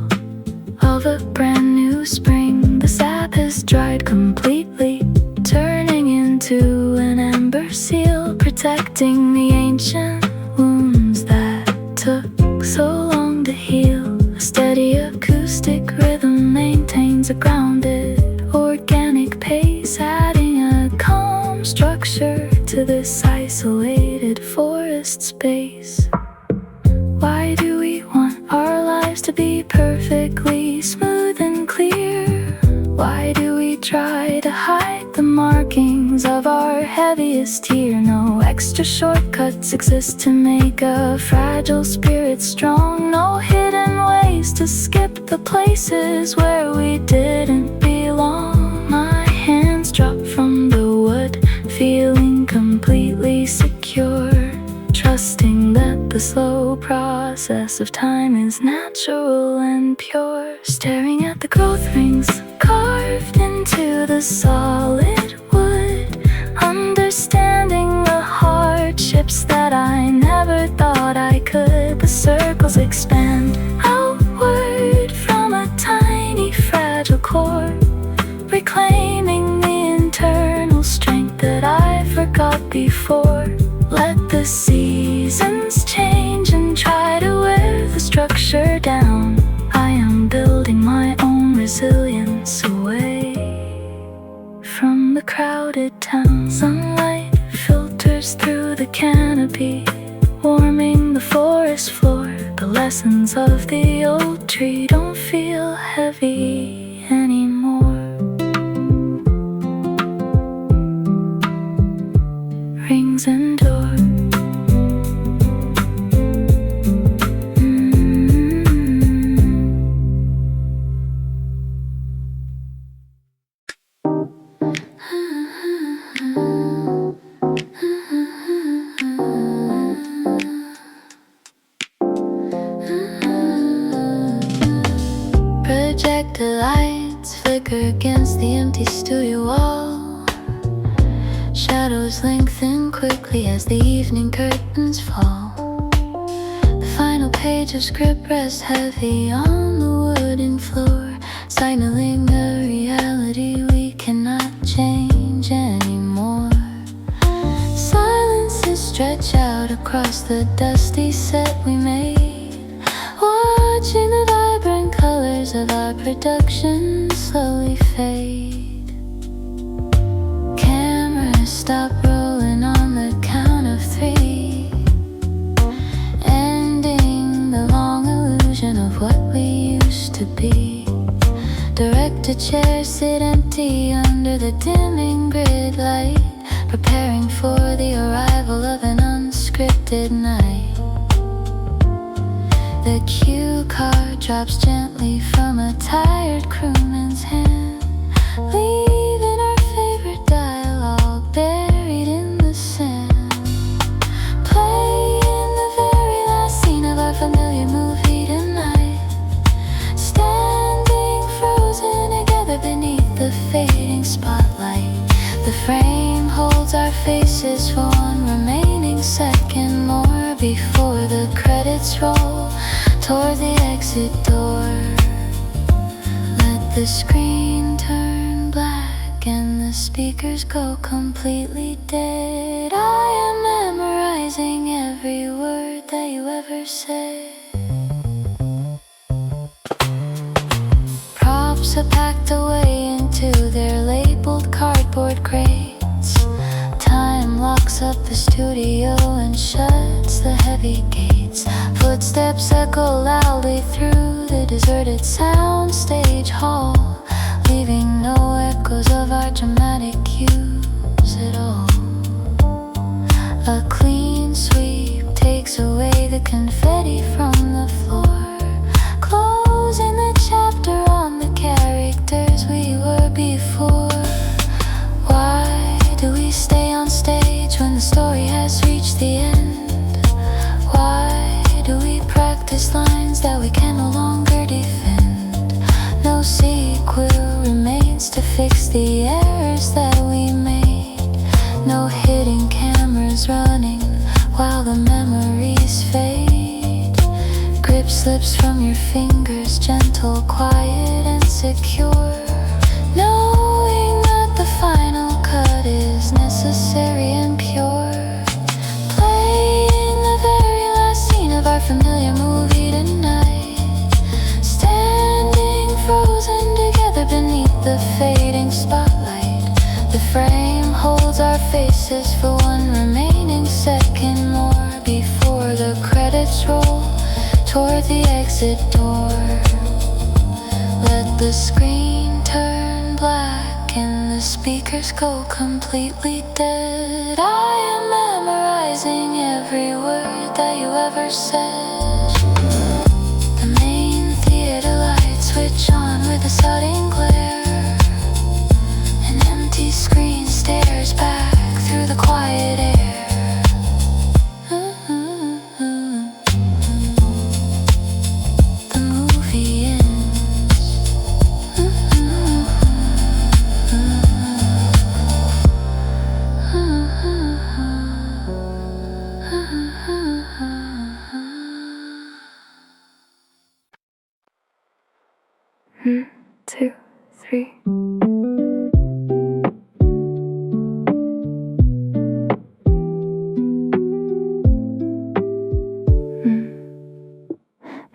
of a brand new spring. The sap has dried completely, turning into an amber seal, protecting the ancient wounds that took so long to heal. A steady acoustic rhythm maintains a grounded, organic pace, adding a calm structure to this isolated forest space. Why do we want our lives to be perfectly smooth and clear? Why do we try to hide the markings of our heaviest tear? No extra shortcuts exist to make a fragile spirit strong. No hidden ways to skip the places where we didn't belong. My hands drop from the wood, feeling completely secure, trusting that the slow process of time is natural and pure. Staring at the growth rings carved into the solid wood, understanding the hardships that I never thought I could. The circles expand outward from a tiny fragile core, reclaiming the internal strength that I forgot before. Let the seasons change and try to wear the structure down. I am building my own resilience away from the crowded town. Sunlight filters through the canopy, warming the forest floor. The lessons of the old tree don't feel heavy anymore. Rings endure. Projector lights flicker against the empty studio wall. Shadows lengthen quickly as the evening curtains fall. The final page of script rests heavy on the wooden floor, signaling a reality we cannot change anymore. Silences stretch out across the dusty set we made, watching the vibrant colors of our production slowly fade. Cameras stop rolling on the count of 3, ending the long illusion of what we used to be. Director chairs sit empty under the dimming grid light, preparing for the arrival of an unscripted night. The cue card drops gently from a tired crewman's hand, leaving our favorite dialogue buried in the sand. Playing the very last scene of our familiar movie tonight, standing frozen together beneath the fading spotlight. The frame holds our faces for one remaining second more before the credits roll toward the exit door. Let the screen turn black and the speakers go completely dead. I am memorizing every word that you ever said. Props are packed away into their labeled cardboard crates. Time locks up the studio and shuts the heavy gates. Footsteps echo loudly through the deserted soundstage hall, leaving no echoes of our dramatic cues at all. A clean sweep takes away the confetti from the floor, closing the chapter on the characters we were before. Why do we stay on stage when the story has reached the end? Why do we practice lines that we can no longer defend? No sequel remains to fix the errors that we made. No hidden cameras running while the memories fade. Grip slips from your fingers, gentle, quiet, and secure, knowing that the final cut is necessary and pure. Playing the very last scene of our familiar movie tonight, standing frozen together beneath the fading spotlight. The frame holds our faces for one remaining second more before the credits roll toward the exit door. Let the screen turn black and the speakers go completely dead. I am memorizing every word that you ever said. The main theater lights switch on with a sudden glare. An empty screen stares back through the quiet air. The movie ends. Two, three.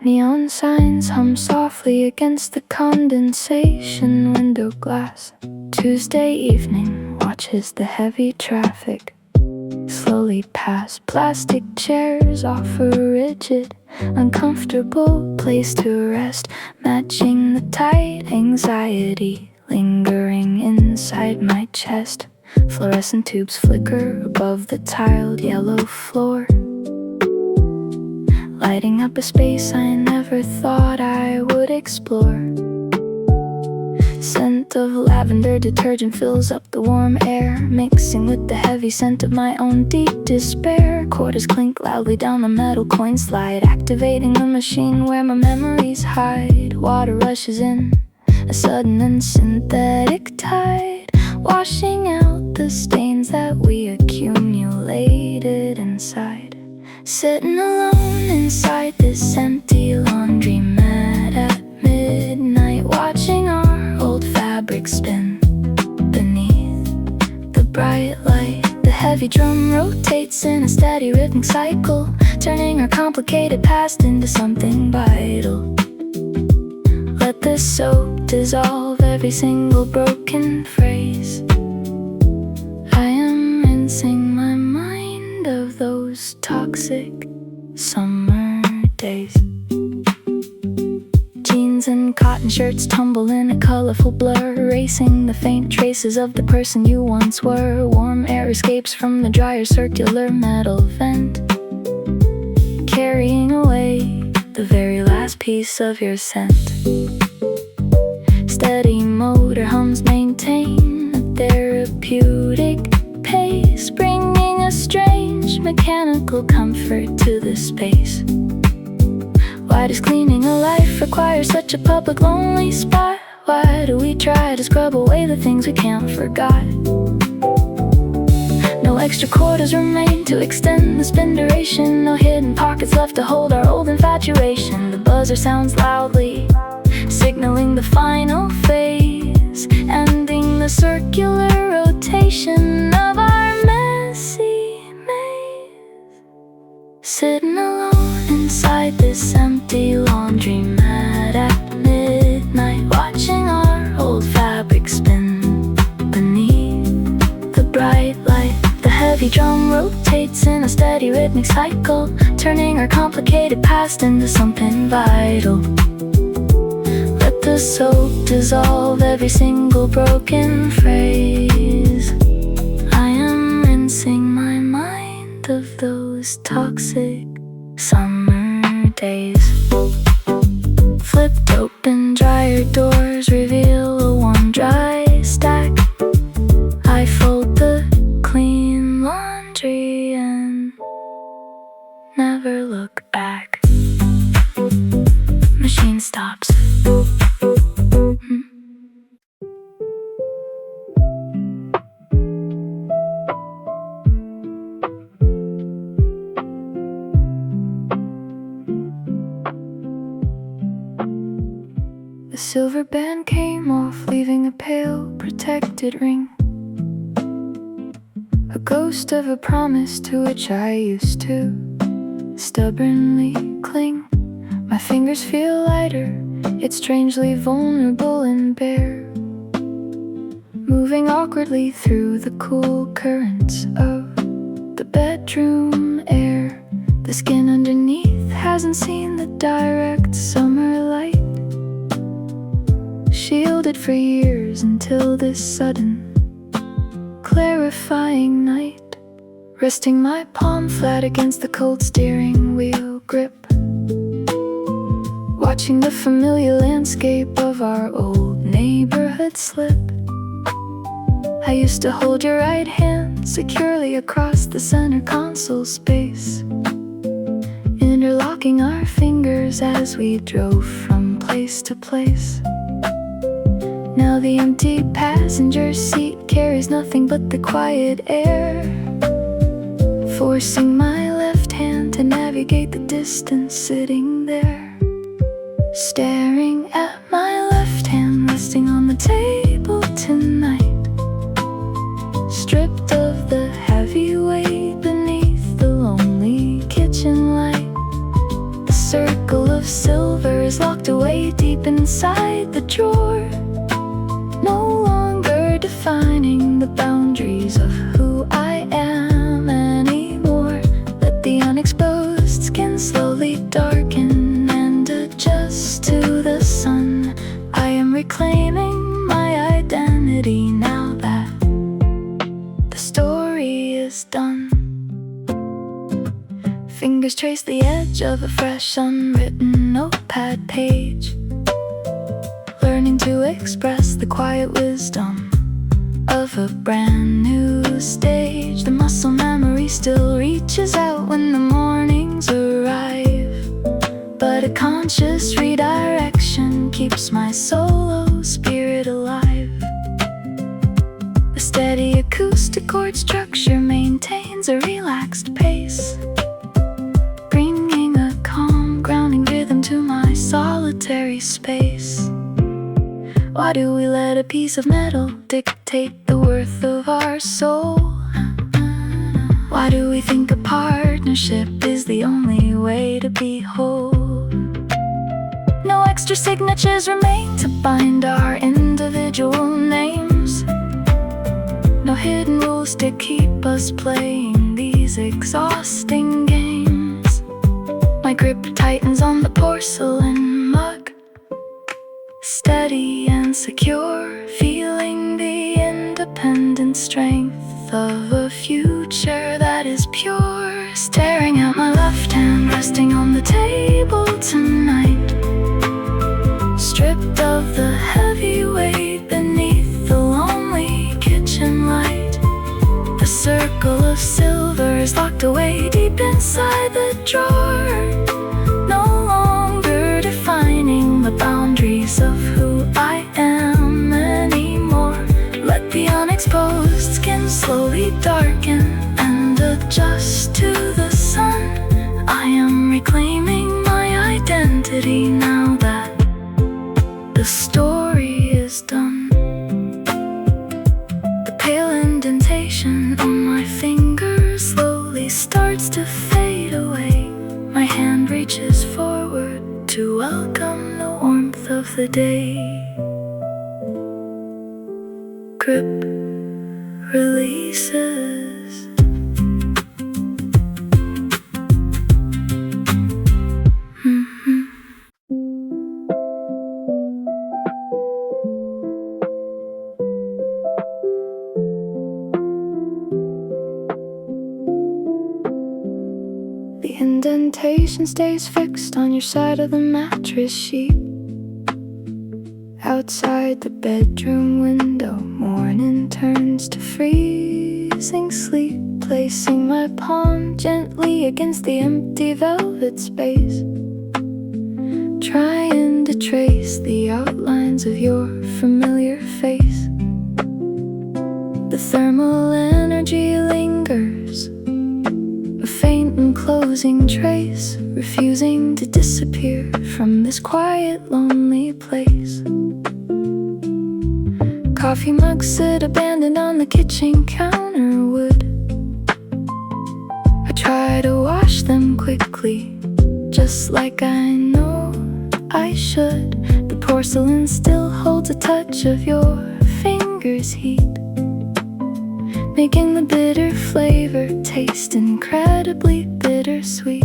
Neon signs hum softly against the condensation window glass. Tuesday evening watches the heavy traffic slowly pass. Plastic chairs offer a rigid, uncomfortable place to rest, matching the tight anxiety lingering inside my chest. Fluorescent tubes flicker above the tiled yellow floor, lighting up a space I never thought I would explore. Scent of lavender detergent fills up the warm air, mixing with the heavy scent of my own deep despair. Quarters clink loudly down the metal coin slide, activating the machine where my memories hide. Water rushes in, a sudden and synthetic tide, washing out the stains that we accumulated inside. Sitting alone inside this empty laundromat at midnight, watching our old fabric spin beneath the bright light. The heavy drum rotates in a steady rhythmic cycle, turning our complicated past into something vital. Let the soap dissolve every single broken phrase. I am rinsing my mind of those toxic summer days. Jeans and cotton shirts tumble in a colorful blur, erasing the faint traces of the person you once were. Warm air escapes from the dryer, circular metal vent, carrying away the very last piece of your scent. Steady motor hums maintain a therapeutic pace, bringing a strange mechanical comfort to this space. Why does cleaning a life require such a public lonely spot? Why do we try to scrub away the things we can't forgot? No extra quarters remain to extend the spin duration, no hidden pockets left to hold our old infatuation. The buzzer sounds loudly, signaling the final phase, ending the circular rotation of our messy maze. Sitting alone inside this empty laundromat at midnight, watching our old fabric spin beneath the bright light. The heavy drum rotates in a steady rhythmic cycle, turning our complicated past into something vital. Let the soap dissolve every single broken phrase. I am rinsing my mind of those toxic summer days. Flipped open dryer doors reveal a warm dry stack. I fold the clean laundry and never look back. Machine stops. The silver band came off, leaving a pale, protected ring, a ghost of a promise to which I used to stubbornly cling. My fingers feel lighter, it's strangely vulnerable and bare, moving awkwardly through the cool currents of the bedroom air. The skin underneath hasn't seen the direct summer light, shielded for years until this sudden clarifying night. Resting my palm flat against the cold steering wheel grip, watching the familiar landscape of our old neighborhood slip. I used to hold your right hand securely across the center console space, interlocking our fingers as we drove from place to place. Now the empty passenger seat carries nothing but the quiet air, forcing my left hand to navigate the distance, sitting there, staring at my left hand resting on the table tonight, stripped of the heavy weight beneath the lonely kitchen light. The circle of silver is locked away deep inside the drawer, no longer defining the boundaries of who I am anymore. Let the unexposed skin slowly darken and adjust to the sun. I am reclaiming my identity now that the story is done. Fingers trace the edge of a fresh unwritten notepad page, learning to express the quiet wisdom of a brand new stage. The muscle memory still reaches out when the mornings arrive, but a conscious redirection keeps my solo spirit alive. The steady acoustic chord structure maintains a relaxed pace, bringing a calm, grounding rhythm to my solitary space. Why do we let a piece of metal dictate the worth of our soul? Why do we think a partnership is the only way to be whole? No extra signatures remain to bind our individual names, no hidden rules to keep us playing these exhausting games. My grip tightens on the porcelain mug, steady and secure, feeling the independent strength of a future that is pure. Staring at my left hand resting on the table tonight, stripped of the heavy weight beneath the lonely kitchen light. The circle of silver is locked away deep inside the drawer, no longer defining the boundaries of who I am anymore. Let the unexposed skin slowly darken and adjust to the sun. I am reclaiming my identity now that the story is done. The pale indentation on my finger slowly starts to fade away. My hand reaches forward to welcome the warmth of the day. Grip releases. The indentation stays fixed on your side of the mattress sheet. Outside the bedroom window, morning turns to freezing sleep, placing my palm gently against the empty velvet space, trying to trace the outlines of your familiar face. The thermal energy lingers, a faint and closing trace, refusing to disappear from this quiet, lonely place. Coffee mugs sit abandoned on the kitchen counter wood. I try to wash them quickly, just like I know I should. The porcelain still holds a touch of your fingers' heat, making the bitter flavor taste incredibly bittersweet.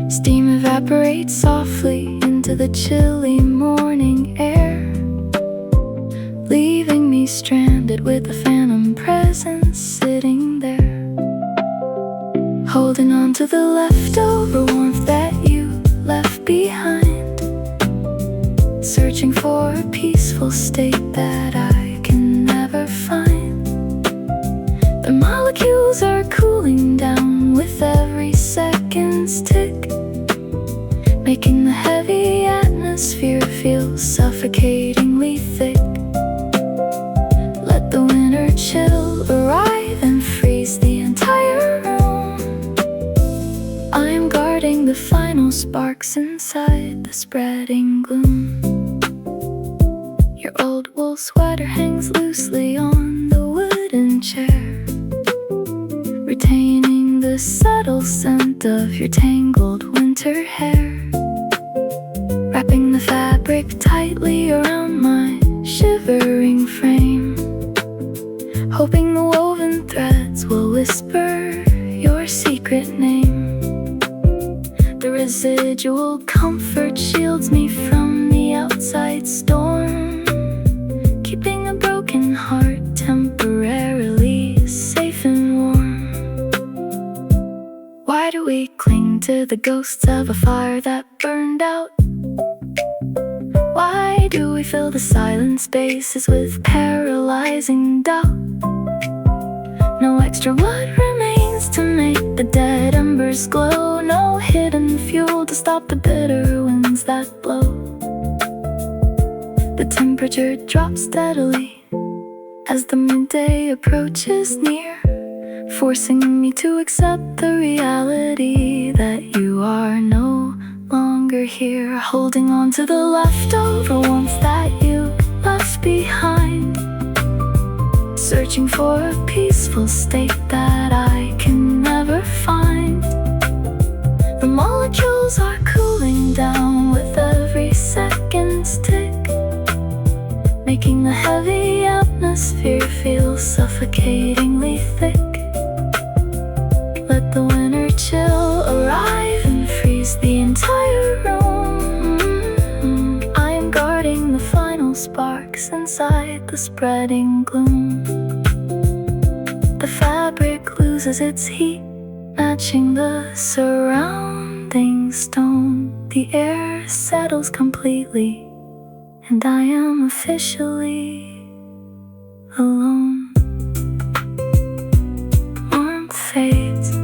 Steam evaporates softly into the chilly morning air, leaving me stranded with a phantom presence sitting there, holding on to the leftover warmth that you left behind, searching for a peaceful state that I can never find. The molecules are cooling down with every second's tick, making the heavy atmosphere feel suffocatingly thick. Let the winter chill arrive and freeze the entire room. I'm guarding the final sparks inside the spreading gloom. Your old wool sweater hangs loosely on the wooden chair, retaining the subtle scent of your tangled winter hair, wrapping the fabric tightly around my shivering frame, hoping the woven threads will whisper your secret name. The residual comfort shields me from the outside storm, keeping a broken heart temporarily safe and warm. Why do we cling to the ghosts of a fire that burned out? Why do we fill the silent spaces with paralyzing doubt? No extra wood remains to make the dead embers glow, no hidden fuel to stop the bitter winds that blow. The temperature drops steadily as the midday approaches near, forcing me to accept the reality that you are no longer here. Holding on to the leftover warmth that you left behind, searching for a peaceful state that I can never find. The molecules are cooling down with every second's tick, making the heavy atmosphere feel suffocatingly thick. Let the winter chill arrive and freeze the entire room. I am guarding shakes inside the spreading gloom. The fabric loses its heat, matching the surrounding stone. The air settles completely, and I am officially alone. Warmth fades.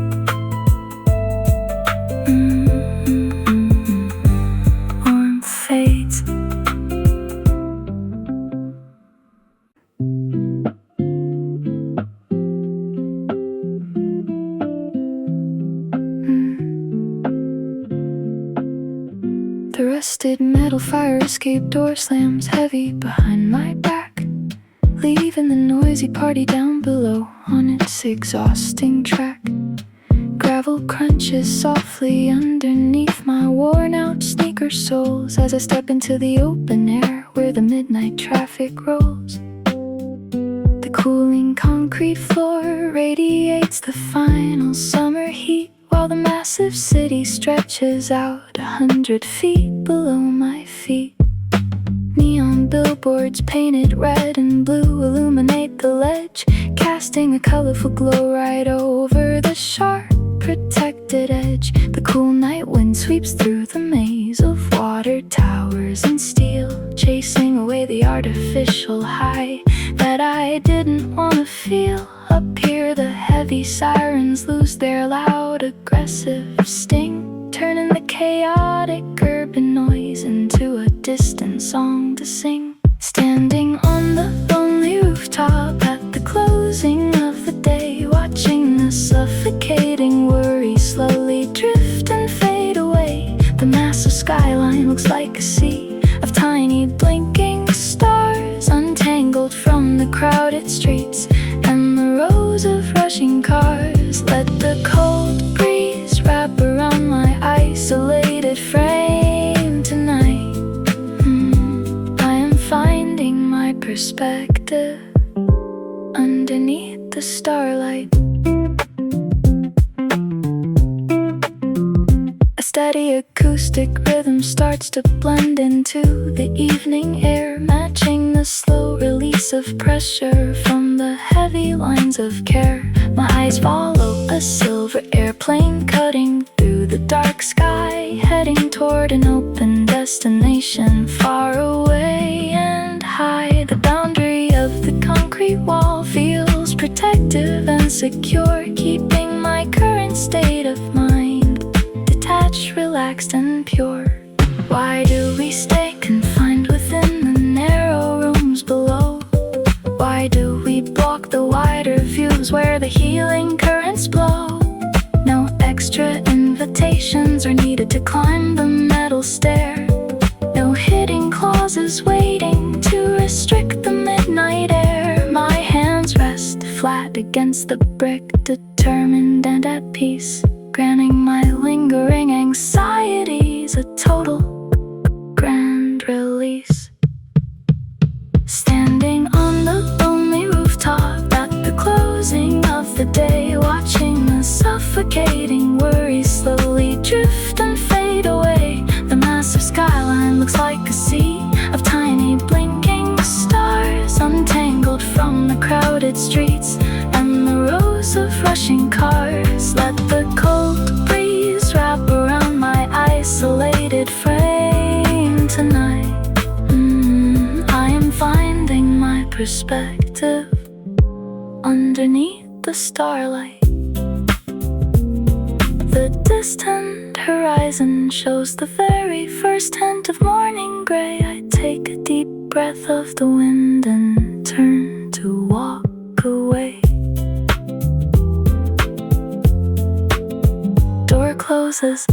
Warmth fades. The rusted metal fire escape door slams heavy behind my back, leaving the noisy party down below on its exhausting track. Gravel crunches softly underneath my worn-out sneaker soles as I step into the open air where the midnight traffic rolls. The cooling concrete floor radiates the final summer heat, while the massive city stretches out 100 feet below my feet. Neon billboards painted red and blue illuminate the ledge, casting a colorful glow right over the sharp, protected edge. The cool night wind sweeps through the maze of water towers and steel, chasing away the artificial high that I didn't want to feel. Up here the heavy sirens lose their loud aggressive sting, turning the chaotic urban noise into a distant song to sing. Standing on the lonely rooftop at the closing of the day, watching the suffocating worry slowly drift and fade away. The massive skyline looks like a sea of tiny blinking stars, untangled from the crowded streets and the rows of rushing cars. Let the cold breeze wrap around my isolated frame tonight. I am finding my perspective underneath the starlight. A steady acoustic rhythm starts to blend into the evening air, matching the slow release of pressure from the heavy lines of care. My eyes follow a silver airplane cutting through the dark sky, heading toward an open destination far away and high. The boundary of the concrete wall feels protective and secure, keeping my current state of mind detached, relaxed, and pure. Why do we stay confined within the narrow rooms below? Why do we block the wider views where the healing currents blow? No extra invitations are needed to climb the metal stair. No hidden clauses waiting to restrict the midnight air. My hands rest flat against the brick, determined and at peace, granting my lingering anxieties a total grand release. Standing on the lonely rooftop at the closing of the day, watching the suffocating worries slowly drift and fade away. The massive skyline looks like a sea of tiny blinking stars, untangled from the crowded streets and the rows of rushing cars. Let the cold breeze wrap around my isolated frame tonight. I am finding my perspective underneath the starlight. The distant horizon shows the very first hint of morning gray. I take a deep breath of the wind and turn to walk away. Door closes.